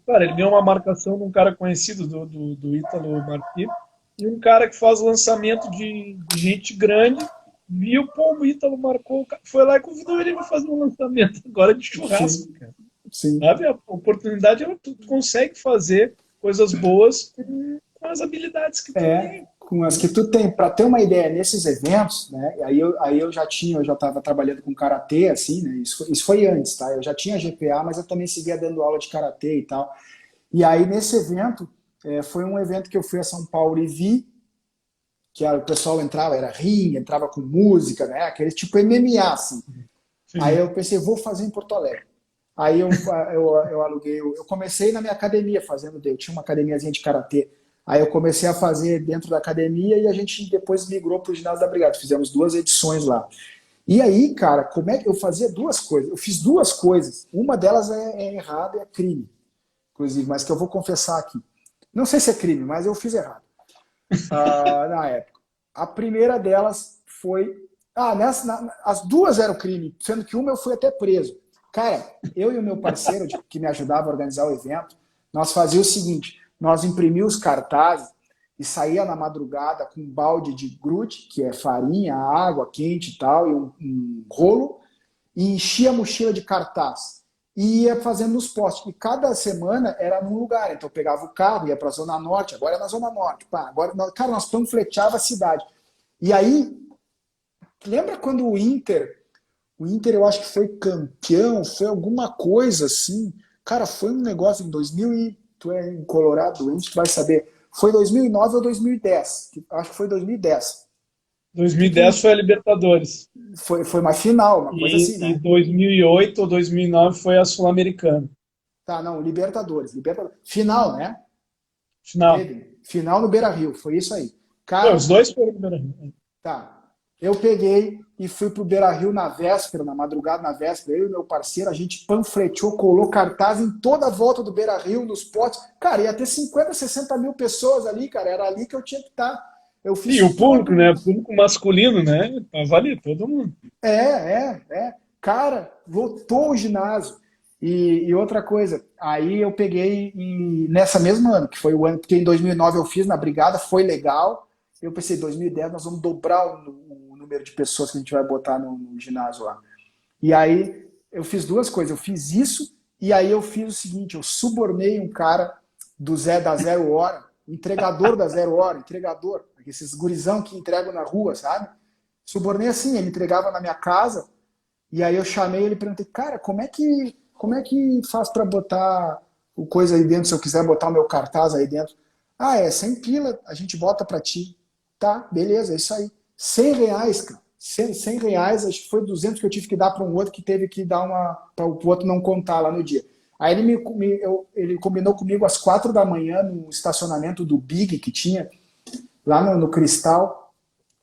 Cara, ele ganhou uma marcação de um cara conhecido do Ítalo Martins, e um cara que faz lançamento de gente grande, viu, pô, o Ítalo marcou, foi lá e convidou ele para fazer um lançamento agora de churrasco, Sim, cara. sim. Sabe, a oportunidade, tu consegue fazer coisas boas com as habilidades que tu tem. Com as que tu tem, para ter uma ideia nesses eventos, né? Aí eu já estava trabalhando com karatê, assim, né? Isso foi antes, tá? Eu já tinha GPA, mas eu também seguia dando aula de karatê e tal. E aí nesse evento, foi um evento que eu fui a São Paulo e vi que o pessoal entrava, era ringue, entrava com música, né? Aquele tipo MMA, assim. Aí Sim. eu pensei, vou fazer em Porto Alegre. Aí eu aluguei, eu comecei na minha academia fazendo, eu tinha uma academiazinha de karatê. Aí eu comecei a fazer dentro da academia e a gente depois migrou para o ginásio da Brigada. Fizemos 2 edições lá. E aí, cara, como é que eu fazia duas coisas? Eu fiz duas coisas. Uma delas é errada, é crime, inclusive, mas que eu vou confessar aqui. Não sei se é crime, mas eu fiz errado na época. A primeira delas foi. As duas eram crime, sendo que uma eu fui até preso. Cara, eu e o meu parceiro, que me ajudava a organizar o evento, nós fazíamos o seguinte: nós imprimíamos os cartazes e saía na madrugada com um balde de grude, que é farinha, água quente e tal, e um rolo, e enchia a mochila de cartaz. E ia fazendo nos postos. E cada semana era num lugar. Então eu pegava o carro, ia para a Zona Norte, agora é na Zona Norte. Pá, agora, cara, nós panfleteava a cidade. E aí, lembra quando o Inter eu acho que foi campeão, foi alguma coisa assim. Cara, foi um negócio em 2000 e tu é em Colorado, a gente vai saber. Foi 2009 ou 2010? Acho que foi 2010. 2010 foi a Libertadores. Foi uma final, uma coisa assim, E né? 2008 ou 2009 foi a Sul-Americana. Tá, não, Libertadores. Final, né? Final. Teve. Final no Beira-Rio, foi isso aí. Não, os Cara, dois foram no Beira-Rio. tá. Eu peguei e fui pro Beira-Rio na véspera, na madrugada na véspera, eu e meu parceiro, a gente panfleteou, colou cartaz em toda a volta do Beira-Rio, nos potes. Cara, ia ter 50, 60 mil pessoas ali, cara, era ali que eu tinha que estar. Eu E fiz o público, né? todo. O público masculino, né? Tava ali, todo mundo. É. Cara, lotou o ginásio. E outra coisa, aí eu peguei e nessa mesma ano, que foi o ano, porque em 2009 eu fiz na Brigada, foi legal. Eu pensei, 2010 nós vamos dobrar o número de pessoas que a gente vai botar no ginásio lá. E aí eu fiz duas coisas, eu fiz isso e aí eu fiz o seguinte, eu subornei um cara da Zero Hora, entregador da Zero Hora, entregador, esses gurizão que entregam na rua, sabe? Subornei assim, ele entregava na minha casa e aí eu chamei ele e perguntei, cara, como é que faz para botar o coisa aí dentro, se eu quiser botar o meu cartaz aí dentro? Ah, é 100 pila, a gente bota para ti. Tá, beleza, é isso aí. 100 reais, cara. 100 reais, acho que foi 200 que eu tive que dar para um outro que teve que dar para o outro não contar lá no dia. Aí ele combinou comigo às 4 da manhã no estacionamento do Big que tinha lá no Cristal.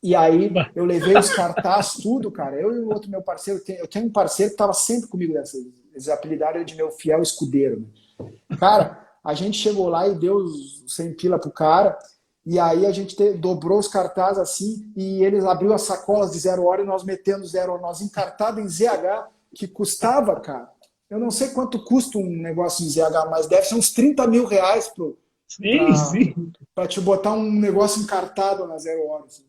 E aí Bah, eu levei os cartazes, tudo, cara. Eu e o outro meu parceiro, eu tenho um parceiro que estava sempre comigo nessa. Eles apelidaram ele de meu fiel escudeiro. Né? Cara, a gente chegou lá e deu os 100 pila pro cara. E aí a gente dobrou os cartazes assim e eles abriu as sacolas de 0 hora e nós metendo 0 hora. Nós encartado em ZH, que custava, cara. Eu não sei quanto custa um negócio em ZH, mas deve ser uns 30 mil reais sim, sim. pra te botar um negócio encartado na 0 hora. Assim.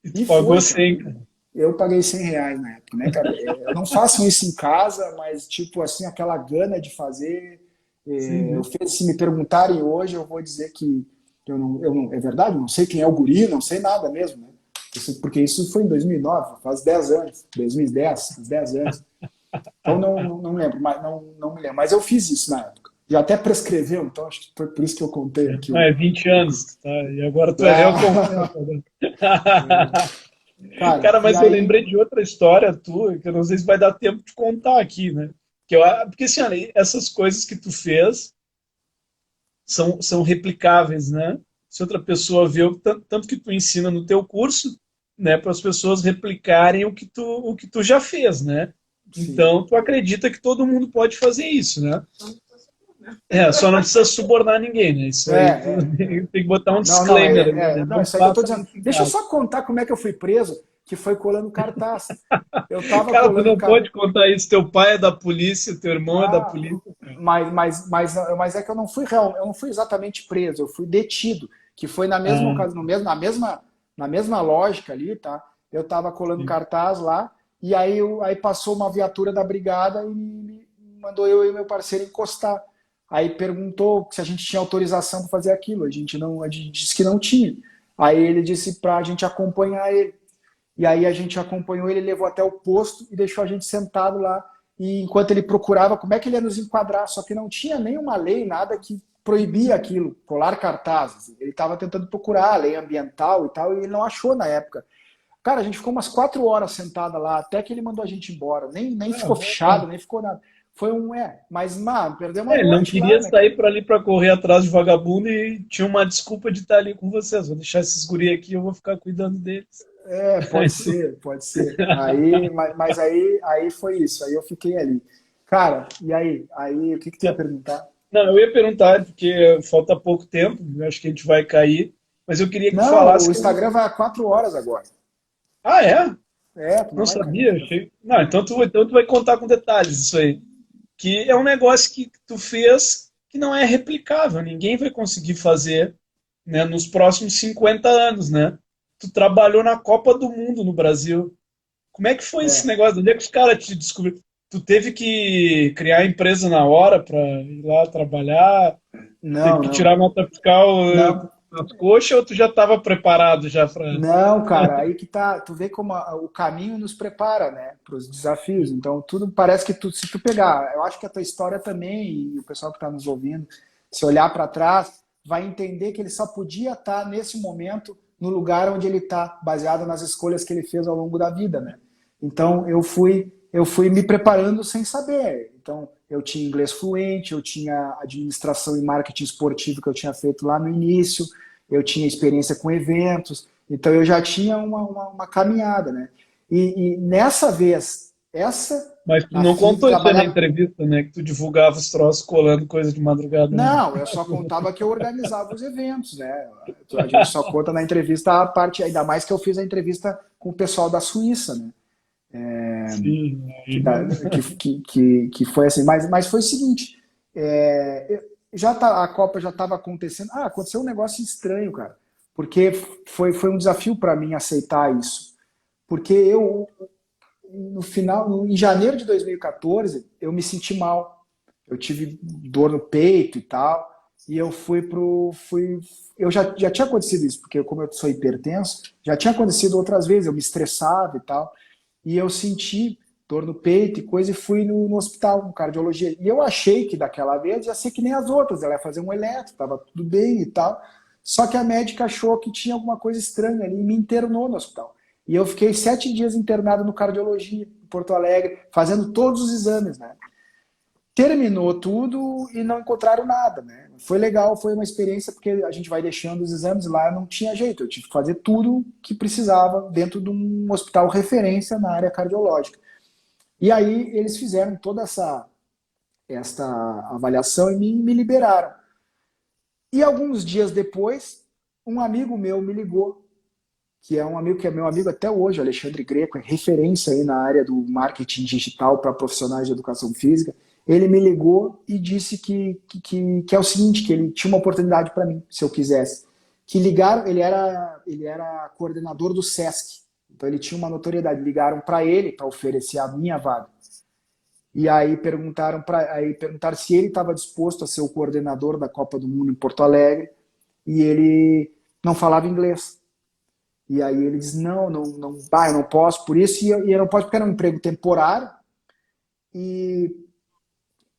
E tu E pagou foi, cara. 100, cara. Eu paguei 100 reais na época, né, cara? Não façam isso em casa, mas, tipo, assim, aquela gana de fazer. Sim, sim. Se me perguntarem hoje, eu vou dizer que é verdade, não sei quem é o guri, não sei nada mesmo, né? Porque isso foi em 2009, faz 10 anos, 2010, faz 10 anos. Então não lembro, mas não me lembro. Mas eu fiz isso na época. Já até prescreveu, então acho que foi por isso que eu contei aqui. Não, é 20 anos, tá? E agora tu é réu Ah, confesso, né? cara, Cara, e mas eu aí. lembrei de outra história tua, que eu não sei se vai dar tempo de contar aqui, né? Porque assim, olha, essas coisas que tu fez são replicáveis, né? Se outra pessoa vê tanto que tu ensina no teu curso, né, para as pessoas replicarem o que tu já fez, né? Sim. Então, tu acredita que todo mundo pode fazer isso, né? Só não precisa subornar ninguém, né? Isso É, aí tu é, é. tem que botar um Não, não, disclaimer ali, né? não, Não isso aí que eu tô faça dizendo. isso em Deixa eu casa. só contar como é que eu fui preso, que foi colando cartaz. Eu tava Cara, tu colando não cartaz. pode contar isso. Teu pai é da polícia, teu irmão é da Ah, polícia. Cara. mas é que eu não fui real, eu não fui exatamente preso, eu fui detido, que foi na mesma Ah, ocasião, na mesma lógica ali, tá? Eu tava colando sim. cartaz lá, e aí passou uma viatura da brigada e me mandou eu e meu parceiro encostar. Aí perguntou se a gente tinha autorização para fazer aquilo. A gente disse que não tinha. Aí ele disse para a gente acompanhar ele. E aí a gente acompanhou ele, levou até o posto e deixou a gente sentado lá. E enquanto ele procurava como é que ele ia nos enquadrar, só que não tinha nenhuma lei, nada que proibia aquilo, colar cartazes. Ele estava tentando procurar a lei ambiental e tal, e ele não achou na época. Cara, a gente ficou umas 4 horas sentada lá, até que ele mandou a gente embora. Nem Ah, ficou bom. fichado, nem ficou nada. Foi mas, mano, perdeu uma Ele não noite lá, queria né, cara? sair para ali para correr atrás de vagabundo e tinha uma desculpa de estar ali com vocês. Vou deixar esses guri aqui, eu vou ficar cuidando deles. Pode ser, pode ser. Mas aí foi isso, aí eu fiquei ali. Cara, e aí? Aí, o que tu ia perguntar? Não, eu ia perguntar, porque falta pouco tempo, eu acho que a gente vai cair, mas eu queria que tu Não, falasse o que eu... Instagram vai a 4 horas agora. Ah, é? Tu Não não vai cair sabia? ainda. Achei... Não, então tu vai contar com detalhes isso aí. Que é um negócio que tu fez que não é replicável, ninguém vai conseguir fazer, né, nos próximos 50 anos, né? Tu trabalhou na Copa do Mundo no Brasil. Como é que foi esse É, negócio? Onde é que os caras te descobriram? Tu teve que criar a empresa na hora para ir lá trabalhar? Teve não, que tirar não, nota fiscal não. nas coxas ou tu já estava preparado já para... Não, cara, aí que tá, tu vê como o caminho nos prepara, né, para os desafios. Então, tudo parece que se tu pegar, eu acho que a tua história também, e o pessoal que está nos ouvindo, se olhar para trás, vai entender que ele só podia estar nesse momento no lugar onde ele está, baseado nas escolhas que ele fez ao longo da vida, né? Então, eu fui me preparando sem saber. Então, eu tinha inglês fluente, eu tinha administração e marketing esportivo que eu tinha feito lá no início, eu tinha experiência com eventos, então eu já tinha uma caminhada, né? E nessa vez, Mas tu na não FIFA, contou isso aí na trabalhar. entrevista, né? Que tu divulgava os troços colando coisa de madrugada, né? Não, eu só contava que eu organizava os eventos, né? A gente só conta na entrevista a parte, ainda mais que eu fiz a entrevista com o pessoal da Suíça, né? Sim, Que, aí da, não. que foi assim. Mas foi o seguinte: a Copa já estava acontecendo. Ah, aconteceu um negócio estranho, cara. Porque foi um desafio para mim aceitar isso. Porque no final, em janeiro de 2014, eu me senti mal. Eu tive dor no peito e tal. E eu eu já tinha acontecido isso, porque como eu sou hipertenso, já tinha acontecido outras vezes, eu me estressava e tal. E eu senti dor no peito e coisa, e fui no hospital, no cardiologia. E eu achei que daquela vez ia ser que nem as outras, ela ia fazer um eletro, estava tudo bem e tal. Só que a médica achou que tinha alguma coisa estranha ali e me internou no hospital. E eu fiquei 7 dias internado no cardiologia, em Porto Alegre, fazendo todos os exames, né? Terminou tudo e não encontraram nada, né? Foi legal, foi uma experiência, porque a gente vai deixando os exames lá, não tinha jeito, eu tive que fazer tudo que precisava dentro de um hospital referência na área cardiológica. E aí eles fizeram toda essa avaliação e me liberaram. E alguns dias depois, um amigo meu me ligou, que é um amigo que é meu amigo até hoje, Alexandre Greco, é referência aí na área do marketing digital para profissionais de educação física. Ele me ligou e disse que é o seguinte, que ele tinha uma oportunidade para mim, se eu quisesse. Que ligaram, ele era coordenador do SESC, então ele tinha uma notoriedade. Ligaram para ele para oferecer a minha vaga. E aí perguntaram se ele estava disposto a ser o coordenador da Copa do Mundo em Porto Alegre, e ele não falava inglês. E aí ele diz, eu não posso por isso, e eu não posso porque era um emprego temporário, e,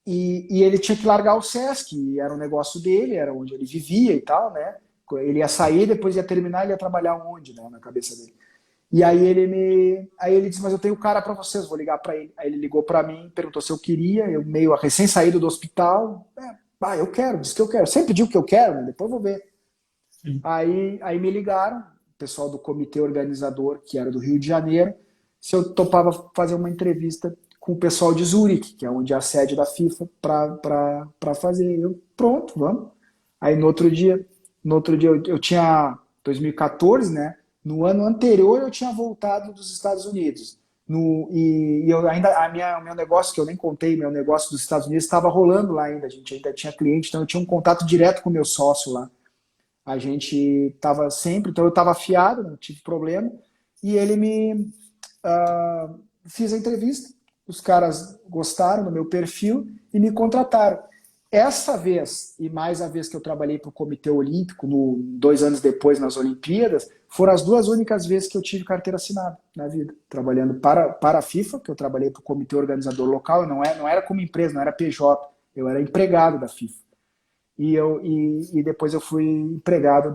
e ele tinha que largar o Sesc, e era um negócio dele, era onde ele vivia e tal, né? Ele ia sair, depois ia terminar, ele ia trabalhar onde, né? Na cabeça dele. E aí ele disse, mas eu tenho cara para vocês, vou ligar para ele. Aí ele ligou para mim, perguntou se eu queria, eu meio recém saído do hospital, eu quero, disse que eu quero. Sempre digo que eu quero, né? Depois eu vou ver. Sim. Aí me ligaram, o pessoal do comitê organizador, que era do Rio de Janeiro, se eu topava fazer uma entrevista com o pessoal de Zurique, que é onde é a sede da FIFA, para fazer. Eu, pronto, vamos. Aí no outro dia eu tinha 2014, né? No ano anterior eu tinha voltado dos Estados Unidos. E eu ainda, o meu negócio, que eu nem contei, meu negócio dos Estados Unidos estava rolando lá ainda, a gente ainda tinha cliente, então eu tinha um contato direto com o meu sócio lá. A gente estava sempre, então eu estava afiado, não tive problema, e ele fiz a entrevista, os caras gostaram do meu perfil e me contrataram. Essa vez, e mais a vez que eu trabalhei para o Comitê Olímpico, 2 anos depois nas Olimpíadas, foram as duas únicas vezes que eu tive carteira assinada na vida. Trabalhando para a FIFA, que eu trabalhei para o Comitê Organizador Local, não era como empresa, não era PJ, eu era empregado da FIFA. E depois eu fui empregado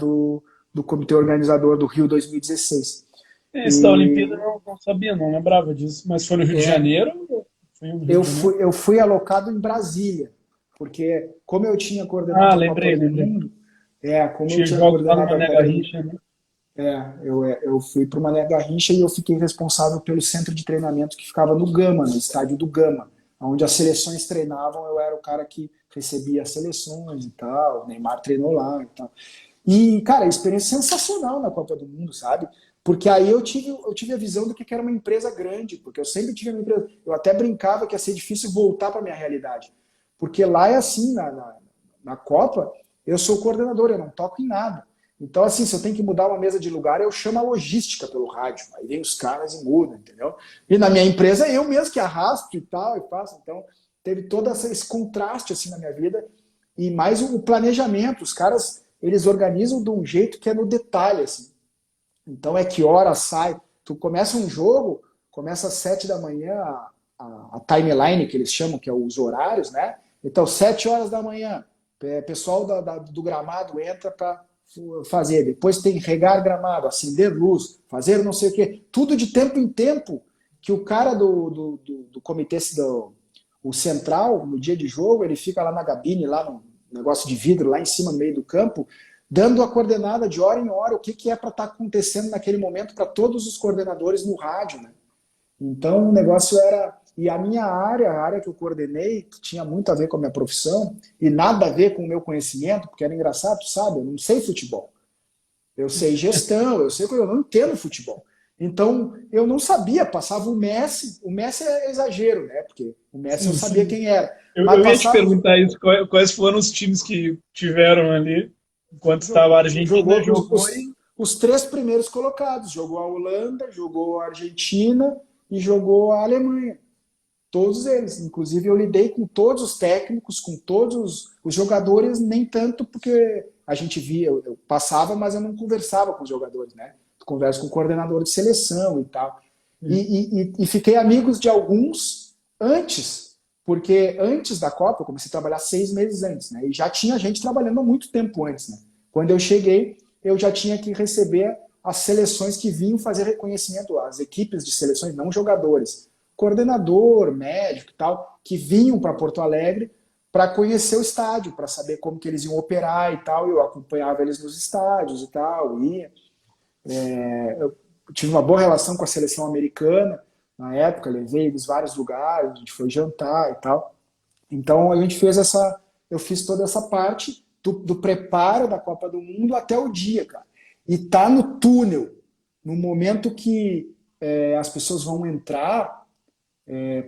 do Comitê Organizador do Rio 2016. Esse da Olimpíada eu E não sabia, não lembrava disso. Mas foi no Rio de é, Janeiro? Foi no Rio eu de Janeiro? fui, eu fui alocado em Brasília, porque como eu tinha Ah, coordenado a Copa lembrei, do lembrei. Mundo, como eu Tinha tinha jogos lá no coordenado a Mané Copa do Mundo, Garrincha, né? eu fui para o Mané Garrincha e eu fiquei responsável pelo centro de treinamento que ficava no Gama, no estádio do Gama, onde as seleções treinavam, eu era o cara que recebia as seleções e tal, o Neymar treinou lá e tal. E, cara, experiência sensacional na Copa do Mundo, sabe? Porque aí eu tive a visão do que era uma empresa grande, porque eu sempre tive uma empresa. Eu até brincava que ia ser difícil voltar para minha realidade. Porque lá é assim, na Copa, eu sou o coordenador, eu não toco em nada. Então, assim, se eu tenho que mudar uma mesa de lugar, eu chamo a logística pelo rádio. Aí vem os caras e mudam, entendeu? E na minha empresa, eu mesmo que arrasto e tal, e faço. Então, teve todo esse contraste, assim, na minha vida. E mais o planejamento. Os caras, eles organizam de um jeito que é no detalhe, assim. Então, é que hora sai. Tu começa um jogo, começa às 7 da manhã, a timeline que eles chamam, que é os horários, né? Então, 7 horas da manhã, o pessoal do gramado entra para fazer. Depois tem regar gramado, acender luz, fazer não sei o quê. Tudo de tempo em tempo, que o cara do comitê, o central, no dia de jogo, ele fica lá na cabine, lá no negócio de vidro, lá em cima, no meio do campo, dando a coordenada de hora em hora, o que é para estar acontecendo naquele momento para todos os coordenadores no rádio, né? Então o negócio era... E a minha área, a área que eu coordenei, que tinha muito a ver com a minha profissão e nada a ver com o meu conhecimento, porque era engraçado, sabe? Eu não sei futebol. Eu sei gestão, eu sei que eu não entendo futebol. Então, eu não sabia, passava o Messi é exagero, né? Porque o Messi eu Sim, sabia sim. quem era. Eu Mas ia te passava, perguntar isso, quais foram os times que tiveram ali, enquanto estava a Argentina, jogou jogou e... os três primeiros colocados. Jogou a Holanda, jogou a Argentina e jogou a Alemanha. Todos eles. Inclusive, eu lidei com todos os técnicos, com todos os jogadores, nem tanto porque a gente via, eu passava, mas eu não conversava com os jogadores, né? Eu converso com o coordenador de seleção e tal. E fiquei amigos de alguns antes, porque antes da Copa, eu comecei a trabalhar 6 meses antes, né? E já tinha gente trabalhando há muito tempo antes, né? Quando eu cheguei, eu já tinha que receber as seleções que vinham fazer reconhecimento, as equipes de seleções, não jogadores, coordenador, médico e tal, que vinham para Porto Alegre para conhecer o estádio, para saber como que eles iam operar e tal. Eu acompanhava eles nos estádios e tal, ia. Eu tive uma boa relação com a seleção americana na época, levei eles vários lugares, a gente foi jantar e tal. Então a gente fez eu fiz toda essa parte do preparo da Copa do Mundo até o dia, cara. E tá no túnel, no momento que as pessoas vão entrar,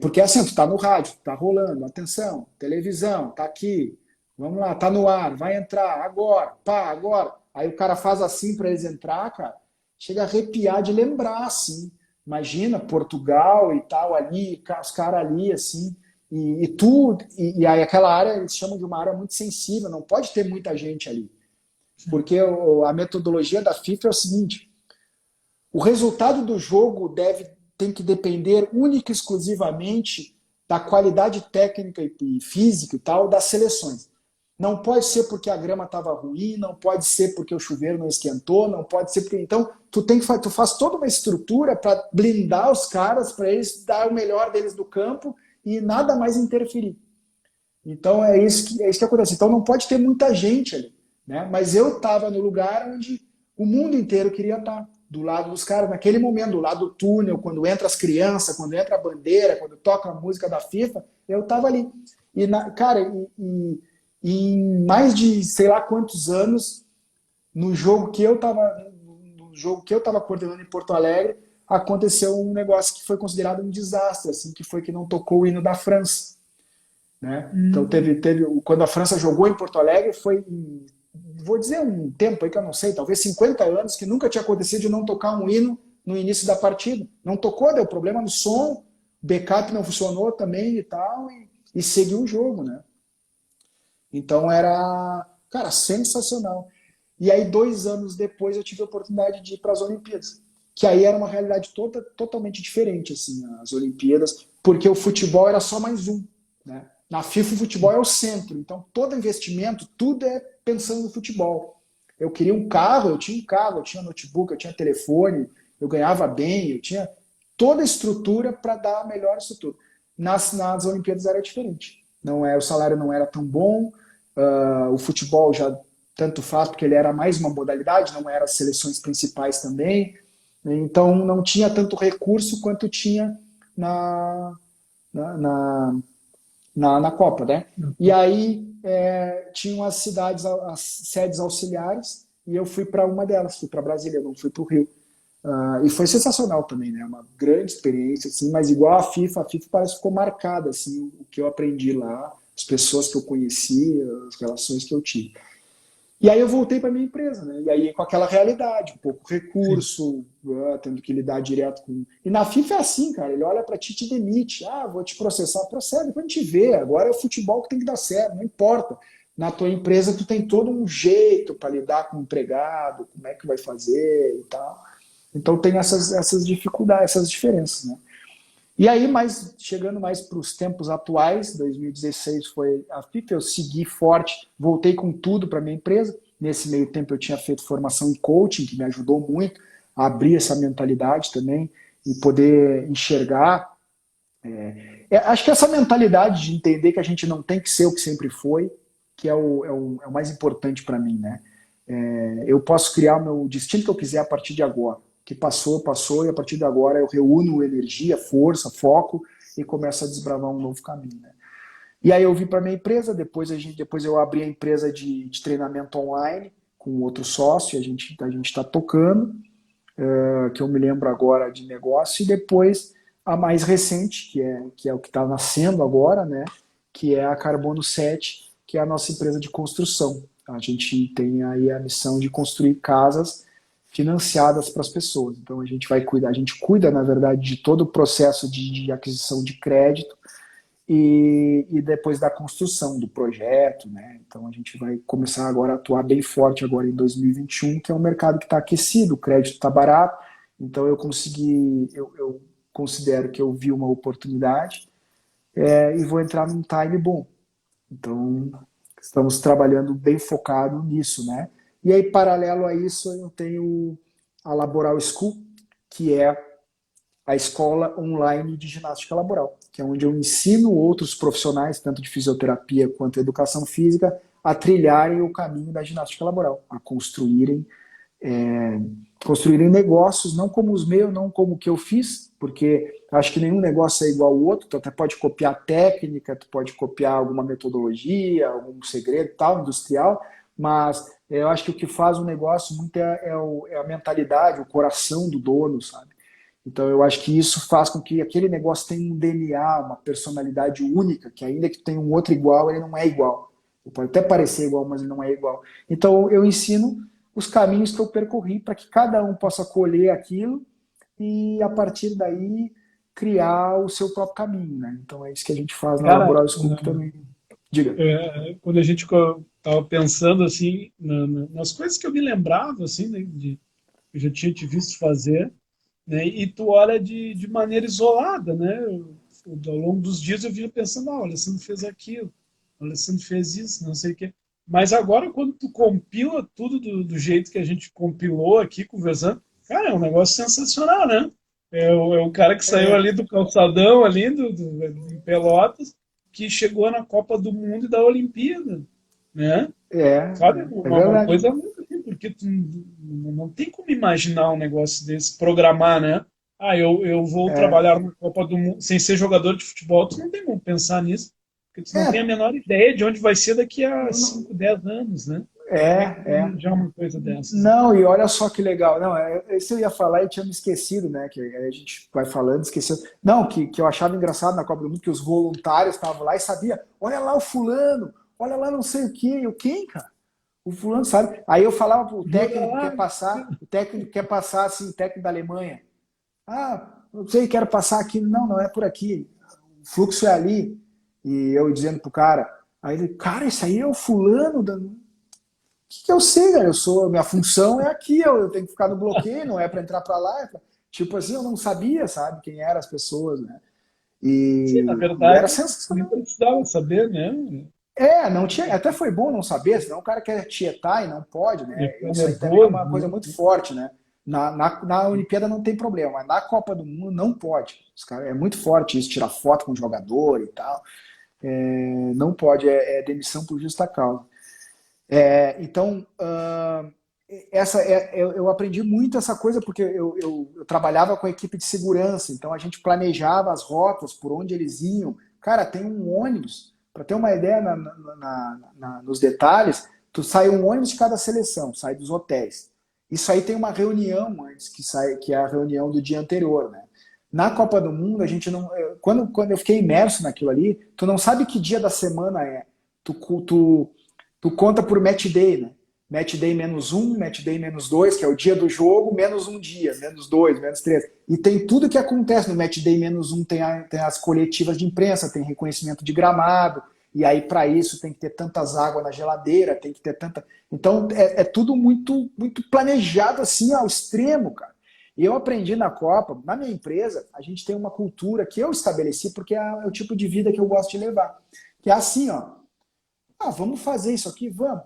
porque assim, tu tá no rádio, tá rolando, atenção, televisão, tá aqui, vamos lá, tá no ar, vai entrar, agora, pá, agora. Aí o cara faz assim para eles entrar, cara, chega a arrepiar de lembrar, assim. Imagina, Portugal e tal, ali, os caras ali, assim, e aí aquela área, eles chamam de uma área muito sensível, não pode ter muita gente ali. Porque a metodologia da FIFA é o seguinte, o resultado do jogo tem que depender única e exclusivamente da qualidade técnica e física e tal das seleções. Não pode ser porque a grama estava ruim, não pode ser porque o chuveiro não esquentou, não pode ser porque... Então, tu faz toda uma estrutura para blindar os caras, para eles dar o melhor deles do campo e nada mais interferir. Então, é isso que acontece. Então, não pode ter muita gente ali, né? Mas eu estava no lugar onde o mundo inteiro queria estar, do lado dos caras, naquele momento, do lado do túnel, quando entra as crianças, quando entra a bandeira, quando toca a música da FIFA, eu estava ali. Cara, em mais de sei lá quantos anos, no jogo que eu estava coordenando em Porto Alegre, aconteceu um negócio que foi considerado um desastre, assim, que foi que não tocou o hino da França, né? Então quando a França jogou em Porto Alegre, foi, vou dizer um tempo aí que eu não sei, talvez 50 anos, que nunca tinha acontecido de não tocar um hino no início da partida. Não tocou, deu problema no som, o backup não funcionou também e tal, e seguiu o jogo, né? Então era, cara, sensacional. E aí 2 anos depois eu tive a oportunidade de ir para as Olimpíadas, que aí era uma realidade totalmente diferente, assim, as Olimpíadas, porque o futebol era só mais um, né? Na FIFA o futebol é o centro, então todo investimento, tudo é pensando no futebol. Eu queria um carro, eu tinha notebook, eu tinha telefone, eu ganhava bem, eu tinha toda a estrutura para dar a melhor estrutura. Nas Olimpíadas era diferente. Não é, o salário não era tão bom, o futebol já tanto faz, porque ele era mais uma modalidade, não era as seleções principais também, então não tinha tanto recurso quanto tinha na, na, na Copa, né? E aí tinham as cidades, as sedes auxiliares, e eu fui para uma delas, fui para Brasília, não fui para o Rio. E foi sensacional também, né? Uma grande experiência, assim, mas igual a FIFA parece que ficou marcada, assim, o que eu aprendi lá, as pessoas que eu conheci, as relações que eu tive. E aí eu voltei para minha empresa, né? E aí com aquela realidade, pouco Sim. recurso, tendo que lidar direto com. E na FIFA é assim, cara, ele olha para ti e te demite. Ah, vou te processar, procede, depois a gente vê. Agora é o futebol que tem que dar certo, não importa. Na tua empresa tu tem todo um jeito para lidar com o empregado, como é que vai fazer e tal. Então tem essas dificuldades, essas diferenças, né? E aí, chegando mais para os tempos atuais, 2016 foi a FIFA, eu segui forte, voltei com tudo para minha empresa. Nesse meio tempo eu tinha feito formação em coaching, que me ajudou muito a abrir essa mentalidade também e poder enxergar. Acho que essa mentalidade de entender que a gente não tem que ser o que sempre foi, que é o mais importante para mim, né? Eu posso criar o meu destino que eu quiser a partir de agora. O que passou, passou, e a partir de agora eu reúno energia, força, foco e começo a desbravar um novo caminho. Né? E aí eu vim para minha empresa, depois eu abri a empresa de treinamento online com outro sócio, a gente está tocando, que eu me lembro agora de negócio, e depois a mais recente, que é o que está nascendo agora, né? Que é a Carbono 7, que é a nossa empresa de construção. A gente tem aí a missão de construir casas financiadas para as pessoas. Então a gente cuida, na verdade, de todo o processo de aquisição de crédito e depois da construção do projeto, né? Então a gente vai começar agora a atuar bem forte agora em 2021, que é um mercado que está aquecido, o crédito está barato, então eu considero que eu vi uma oportunidade e vou entrar num time bom. Então estamos trabalhando bem focado nisso, né? E aí paralelo a isso eu tenho a Laboral School, que é a escola online de ginástica laboral, que é onde eu ensino outros profissionais, tanto de fisioterapia quanto educação física, a trilharem o caminho da ginástica laboral, a construírem negócios, não como os meus, não como o que eu fiz, porque acho que nenhum negócio é igual ao outro, tu até pode copiar técnica, tu pode copiar alguma metodologia, algum segredo tal, industrial, mas eu acho que o que faz o negócio muito é a mentalidade, o coração do dono, sabe? Então eu acho que isso faz com que aquele negócio tenha um DNA, uma personalidade única, que ainda que tenha um outro igual, ele não é igual. Ele pode até parecer igual, mas ele não é igual. Então eu ensino os caminhos que eu percorri para que cada um possa colher aquilo e a partir daí criar o seu próprio caminho, né? Então é isso que a gente faz na Cara, Laboral School também. Diga. quando a gente estava pensando assim nas coisas que eu me lembrava assim, né, que eu já tinha te visto fazer, né, e tu olha de maneira isolada, né? Ao longo dos dias eu vinha pensando, ah, o Alessandro fez aquilo, o Alessandro fez isso, não sei o quê. Mas agora, quando tu compila tudo do jeito que a gente compilou aqui, conversando, cara, é um negócio sensacional, né? É o cara que saiu É, ali do calçadão, ali em Pelotas, que chegou na Copa do Mundo e da Olimpíada, né? Sabe? é Uma verdade. coisa muito assim, porque tu não tem como imaginar um negócio desse, programar, né? Ah, eu vou É, trabalhar na Copa do Mundo sem ser jogador de futebol, tu não tem como pensar nisso, porque tu não tem a é, menor ideia de onde vai ser daqui a não, 5 10 anos, né? Como é que tu vai é. manejar uma coisa dessas? Não, e olha só que legal. Não, isso eu ia falar e tinha me esquecido, né? Que aí a gente vai falando, esqueceu. Não, que eu achava engraçado na Copa do Mundo que os voluntários estavam lá e sabia, olha lá o fulano, olha lá não sei o quê. Eu, quem, cara? O fulano sabe. Aí eu falava pro Jura técnico que lá? quer passar, o técnico quer passar assim, o técnico da Alemanha. Ah, não sei, quero passar aqui. Não, não é por aqui. O fluxo é ali. E eu dizendo pro cara, aí ele, cara, isso aí é o fulano da que eu sei, cara? Minha função é aqui, eu tenho que ficar no bloqueio, não é para entrar para lá. Tipo assim, eu não sabia, sabe, quem eram as pessoas, né? Sim, na E era verdade, nem sensacional. precisava saber, né? Não tinha, até foi bom não saber, senão o cara quer tietar e não pode, Ia né? ficar Isso aí também é nervoso, uma coisa né? muito forte, né? Na Olimpíada não tem problema, mas na Copa do Mundo não pode. É muito forte isso, tirar foto com o jogador e tal. Não pode, é demissão por justa causa. Então, eu aprendi muito essa coisa porque eu trabalhava com a equipe de segurança, então a gente planejava as rotas, por onde eles iam. Cara, tem um ônibus, para ter uma ideia nos detalhes, tu sai um ônibus de cada seleção, sai dos hotéis. Isso aí tem uma reunião antes que é a reunião do dia anterior, né? Na Copa do Mundo, a gente não. Quando eu fiquei imerso naquilo ali, tu não sabe que dia da semana é. Tu, tu, tu conta por match day, né? match day -1, match day -2, que é o dia do jogo, menos um dia, -2, -3. E tem tudo que acontece no match day -1, tem as coletivas de imprensa, tem reconhecimento de gramado, e aí para isso tem que ter tantas águas na geladeira, tem que ter tanta... Então é tudo muito, muito planejado assim ao extremo, cara. E eu aprendi na Copa, na minha empresa, a gente tem uma cultura que eu estabeleci, porque é o tipo de vida que eu gosto de levar. Que é assim, ó, vamos fazer isso aqui, vamos.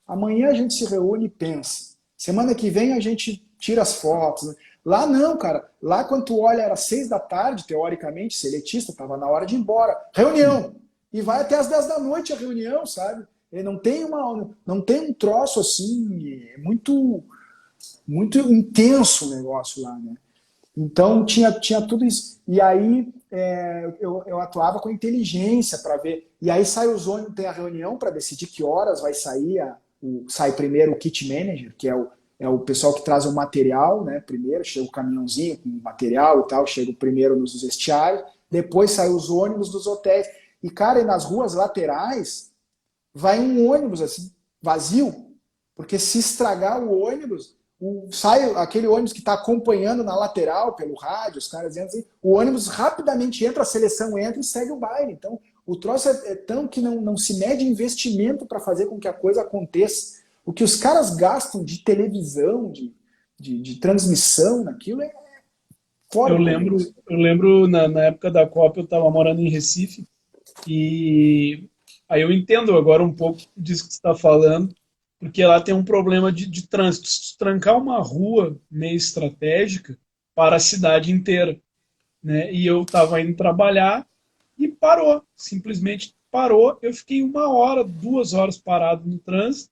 Amanhã a gente se reúne e pensa. Semana que vem a gente tira as fotos. Né? Lá não, cara. Lá quando tu olha era 6 da tarde, teoricamente, seletista, estava na hora de ir embora. Reunião. E vai até as 10 da noite a reunião, sabe? E não tem um troço assim, é muito, muito intenso o negócio lá, né? Então tinha tudo isso. E aí eu atuava com inteligência para ver. E aí sai os ônibus, tem a reunião para decidir que horas vai sair. Sai primeiro o kit manager, que é o pessoal que traz o material, né? Primeiro chega o caminhãozinho com o material e tal, chega primeiro nos vestiários, depois sai os ônibus dos hotéis. E, cara, nas ruas laterais vai um ônibus assim, vazio, porque se estragar o ônibus. Sai aquele ônibus que está acompanhando na lateral pelo rádio, os caras dizendo assim, o ônibus rapidamente entra, a seleção entra e segue o baile. Então, o troço é tão que não se mede investimento para fazer com que a coisa aconteça. O que os caras gastam de televisão, de transmissão naquilo é fora. Eu lembro na época da Copa, eu estava morando em Recife, e aí eu entendo agora um pouco disso que você está falando, porque lá tem um problema de trânsito. Se trancar uma rua meio estratégica para a cidade inteira, né? E eu estava indo trabalhar e parou, simplesmente parou. Eu fiquei 1 hora, 2 horas parado no trânsito,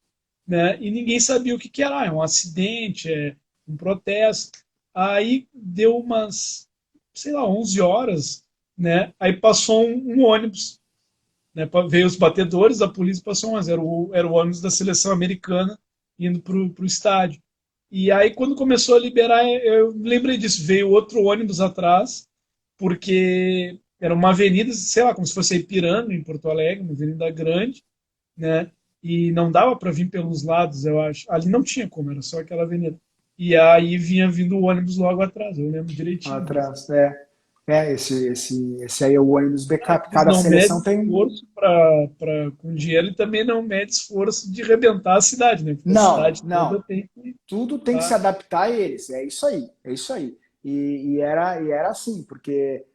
né? E ninguém sabia o que era. É um acidente, é um protesto. Aí deu umas, sei lá, 11 horas, né? Aí passou um ônibus, né? Veio os batedores, a polícia passou, mas era o ônibus da seleção americana indo para o estádio. E aí, quando começou a liberar, eu lembrei disso, veio outro ônibus atrás, porque era uma avenida, sei lá, como se fosse a Ipiranga, em Porto Alegre, uma avenida grande, né? E não dava para vir pelos lados, eu acho. Ali não tinha como, era só aquela avenida. E aí vinha vindo o ônibus logo atrás, eu lembro direitinho disso. Atrás, esse aí é o ônibus backup. Eles Cada não medem seleção tem. esforço com dinheiro e também não mede esforço de rebentar a cidade, né? Porque a Não, cidade toda não. tem que. Tudo tem que se adaptar a eles. É isso aí, é isso aí. E era assim, porque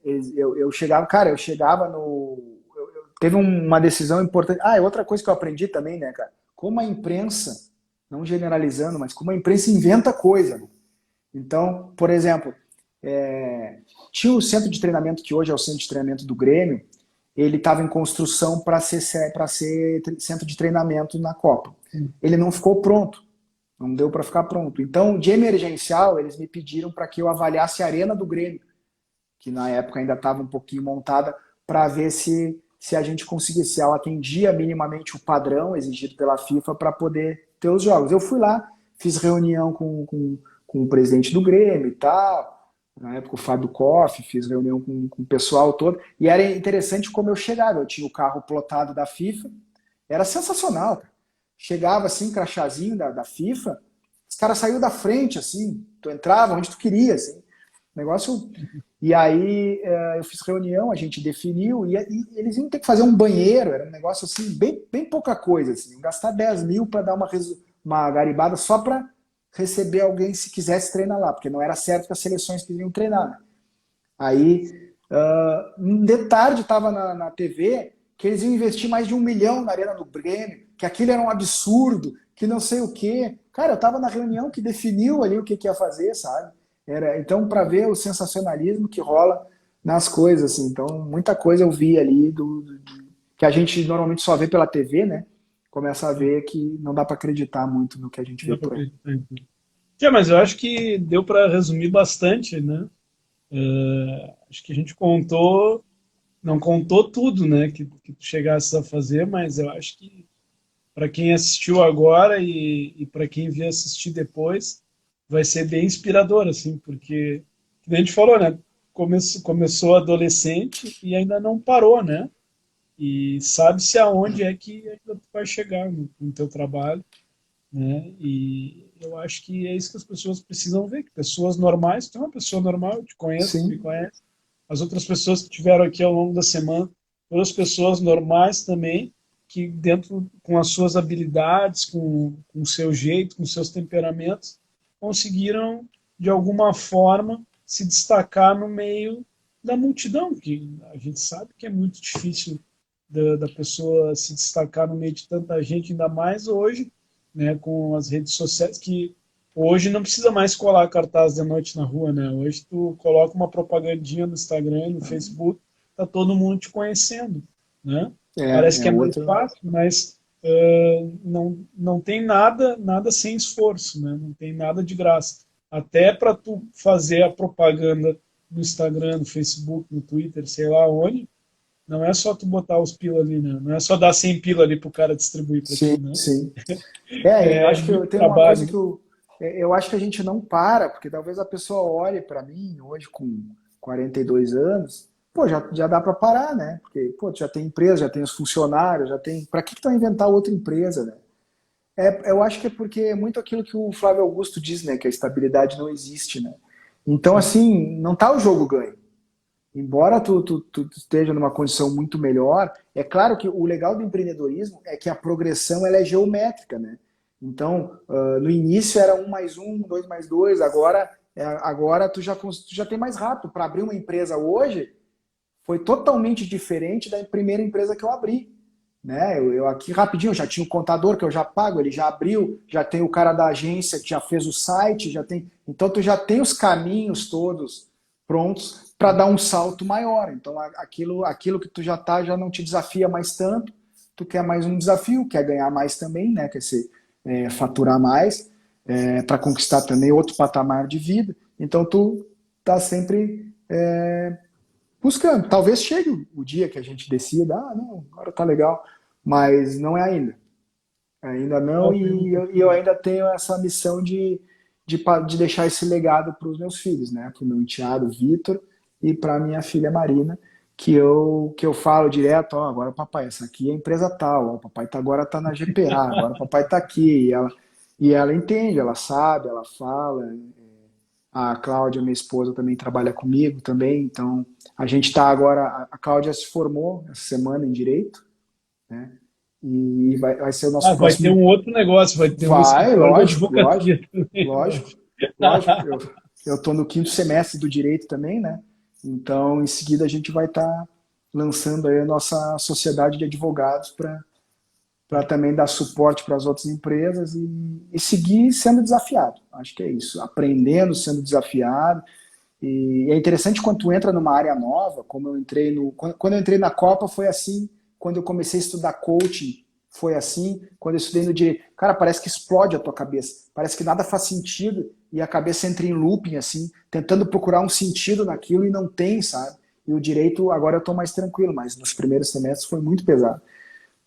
eu chegava, cara, eu chegava no. Teve uma decisão importante. É outra coisa que eu aprendi também, né, cara? Como a imprensa, não generalizando, mas como a imprensa inventa coisa. Né? Então, por exemplo, tinha o centro de treinamento, que hoje é o centro de treinamento do Grêmio, ele estava em construção para ser centro de treinamento na Copa. Ele não ficou pronto, não deu para ficar pronto. Então, de emergencial, eles me pediram para que eu avaliasse a arena do Grêmio, que na época ainda estava um pouquinho montada, para ver se a gente conseguisse, se ela atendia minimamente o padrão exigido pela FIFA para poder ter os jogos. Eu fui lá, fiz reunião com o presidente do Grêmio e tal, na época o Fábio Koff, fiz reunião com o pessoal todo, e era interessante como eu chegava, eu tinha o carro plotado da FIFA, era sensacional, cara. Chegava assim, crachazinho da FIFA, os caras saíam da frente, assim, tu entrava onde tu queria, assim, negócio... E aí eu fiz reunião, a gente definiu, e eles iam ter que fazer um banheiro, era um negócio assim, bem pouca coisa, assim, gastar 10 mil para dar uma garibada só para receber alguém se quisesse treinar lá, porque não era certo que as seleções queriam treinar. Né? Aí, de tarde estava na TV que eles iam investir mais de 1 milhão na Arena do Grêmio, que aquilo era um absurdo, que não sei o quê. Cara, eu estava na reunião que definiu ali o que ia fazer, sabe? Então, para ver o sensacionalismo que rola nas coisas, assim. Então, muita coisa eu vi ali que a gente normalmente só vê pela TV, né? Começa a ver que não dá para acreditar muito no que a gente vê por aí. Mas eu acho que deu para resumir bastante, né? Acho que a gente não contou tudo, né? Que tu chegasse a fazer, mas eu acho que para quem assistiu agora e para quem vier assistir depois, vai ser bem inspirador, assim, porque, como a gente falou, né? Começou adolescente e ainda não parou, né? e sabe-se aonde é que ainda tu vai chegar no teu trabalho, né? E eu acho que é isso que as pessoas precisam ver, que pessoas normais, tu é uma pessoa normal, eu te conheço, tu me Sim, conhece, as outras pessoas que tiveram aqui ao longo da semana, todas pessoas normais também, que dentro, com as suas habilidades, com o seu jeito, com os seus temperamentos, conseguiram, de alguma forma, se destacar no meio da multidão, que a gente sabe que é muito difícil da pessoa se destacar no meio de tanta gente, ainda mais hoje, né, com as redes sociais, que hoje não precisa mais colar cartaz de noite na rua, né? Hoje tu coloca uma propagandinha no Instagram, no Facebook, tá todo mundo te conhecendo, né? Parece que é é mais outro. fácil, mas não tem nada sem esforço, né? Não tem nada de graça. Até para tu fazer a propaganda no Instagram, no Facebook, no Twitter, sei lá onde, não é só tu botar os pila ali, né? Não é só dar 100 pila ali pro cara distribuir para Sim, ti, né? sim. Eu É acho que muito eu tenho uma coisa trabalho, que né? eu acho que a gente não para, porque talvez a pessoa olhe para mim hoje com 42 anos, pô, já dá para parar, né? Porque, pô, tu já tem empresa, já tem os funcionários, já tem. Para que tu vai inventar outra empresa, né? Eu acho que é porque é muito aquilo que o Flávio Augusto diz, né? Que a estabilidade não existe, né? Então, Sim. assim, não tá o jogo ganho. Embora tu esteja numa condição muito melhor, é claro que o legal do empreendedorismo é que a progressão ela é geométrica, né? Então, no início era um mais um, dois mais dois, agora tu já tem mais rápido. Para abrir uma empresa hoje, foi totalmente diferente da primeira empresa que eu abri. Né? Eu aqui rapidinho já tinha o contador que eu já pago, ele já abriu, já tem o cara da agência que já fez o site, já tem. Então tu já tem os caminhos todos prontos para dar um salto maior. Então aquilo que tu já tá já não te desafia mais tanto, tu quer mais um desafio, quer ganhar mais também, né? Quer ser, faturar mais, para conquistar também outro patamar de vida. Então tu tá sempre buscando. Talvez chegue o dia que a gente decida, não, agora tá legal, mas não é ainda. Ainda não, e eu ainda tenho essa missão de deixar esse legado para os meus filhos, né? Para o meu enteado Vitor e para a minha filha Marina, que eu falo direto, ó, agora papai, essa aqui é a empresa tal, ó, o papai agora tá na GPA, agora o papai tá aqui, e ela entende, ela sabe, ela fala. A Cláudia, minha esposa, também trabalha comigo também, então a gente está agora, a Cláudia se formou essa semana em Direito, né? E vai ser o Ah, nosso vai ter próximo. um outro negócio, vai ter um Vai, escritório de lógico, lógico, advocacia também, eu lógico, acho. lógico. Eu estou no quinto semestre do Direito também, né? Então, em seguida, a gente vai estar lançando aí a nossa sociedade de advogados para também dar suporte para as outras empresas e seguir sendo desafiado. Acho que é isso, aprendendo, sendo desafiado. E é interessante quando tu entra numa área nova, como eu entrei no. Quando eu entrei na Copa foi assim, quando eu comecei a estudar coaching foi assim, quando eu estudei no direito. Cara, parece que explode a tua cabeça. Parece que nada faz sentido e a cabeça entra em looping, assim, tentando procurar um sentido naquilo e não tem, sabe? E o direito, agora eu estou mais tranquilo, mas nos primeiros semestres foi muito pesado.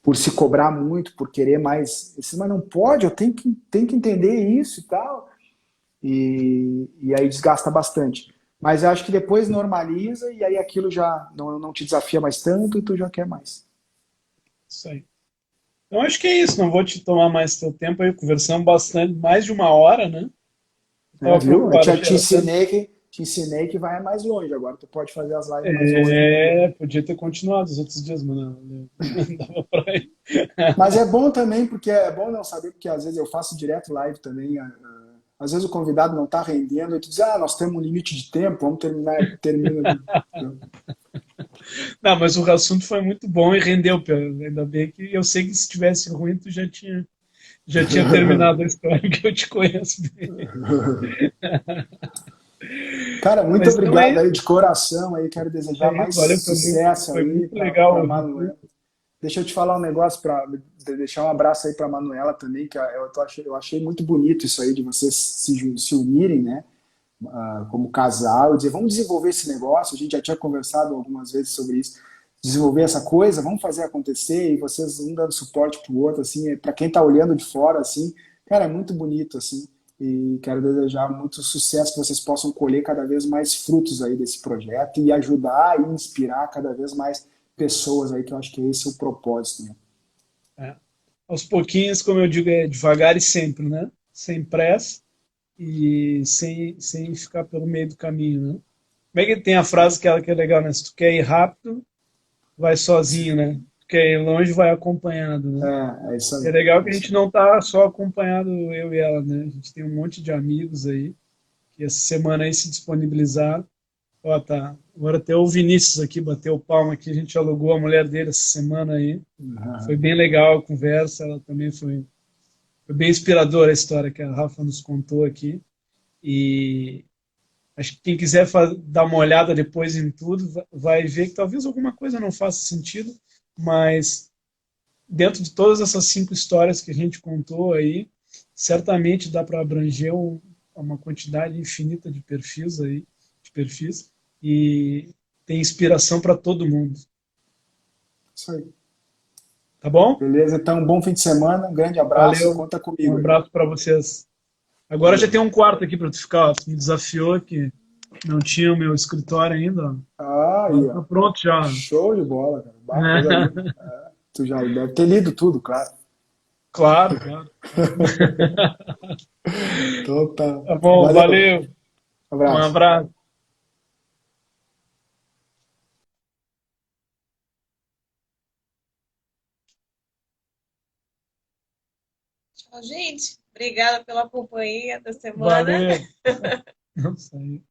Por se cobrar muito, por querer mais. Mas não pode, eu tenho que entender isso e tal. E aí desgasta bastante. Mas eu acho que depois normaliza e aí aquilo já não te desafia mais tanto e tu já quer mais. Isso aí. Então acho que é isso, não vou te tomar mais teu tempo aí, conversamos bastante, mais de uma hora, né? Estava Viu? Eu preocupado, já achei até. te ensinei que vai mais longe. Agora tu pode fazer as lives mais longe também. Podia ter continuado os outros dias, mas não dava pra ir. Mas é bom também, porque é bom não saber, porque às vezes eu faço direto live também. Às vezes o convidado não está rendendo e tu diz, nós temos um limite de tempo, vamos termina. Não, mas o assunto foi muito bom e rendeu, Pedro. Ainda bem que eu sei que se tivesse ruim, tu já tinha terminado a história que eu te conheço bem. Cara, muito Mas então é obrigado isso. aí de coração aí, quero desejar Aí, mais valeu, sucesso foi aí muito para legal. Manuela. Deixa eu te falar um negócio para deixar um abraço aí para Manuela também, que eu achei muito bonito isso aí de vocês se unirem, né, como casal, e dizer, vamos desenvolver esse negócio, a gente já tinha conversado algumas vezes sobre isso, desenvolver essa coisa, vamos fazer acontecer, e vocês um dando suporte pro outro, assim, para quem tá olhando de fora, assim, cara, é muito bonito, assim, e quero desejar muito sucesso, que vocês possam colher cada vez mais frutos aí desse projeto e ajudar e inspirar cada vez mais pessoas aí, que eu acho que esse é o propósito, né? É. Aos pouquinhos, como eu digo, é devagar e sempre, né? Sem pressa e sem ficar pelo meio do caminho, né? Como é que tem a frase que é legal, né? Se tu quer ir rápido, vai sozinho, né? Se tu quer ir longe, vai acompanhado, né? É isso É aí. legal É que a isso gente aí. não tá só acompanhado, eu e ela, né? A gente tem um monte de amigos aí que essa semana aí se disponibilizaram. Ó, tá. Agora até o Vinícius aqui bateu palma aqui, a gente alugou a mulher dele essa semana aí. Foi Uhum. bem legal a conversa, ela também foi bem inspiradora a história que a Rafa nos contou aqui. E acho que quem quiser dar uma olhada depois em tudo vai ver que talvez alguma coisa não faça sentido, mas dentro de todas essas 5 histórias que a gente contou aí, certamente dá para abranger uma quantidade infinita de perfis, e tem inspiração para todo mundo. Isso aí. Tá bom? Beleza? Então, um bom fim de semana, um grande abraço, Valeu. conta Um comigo aí. abraço para vocês. Agora já Valeu. tem um quarto aqui para tu ficar. Ó. Tu me desafiou que não tinha o meu escritório ainda. Ó. Ah, aí, Agora ó. tá pronto já. Show de bola, cara. Bah, coisa linda. É, tu já deve ter lido tudo, claro. Claro, claro. Então tá. Tá bom, Valeu. valeu. Um Abraço. abraço. Tchau, gente. Obrigada pela companhia da semana. Valeu. Não sei.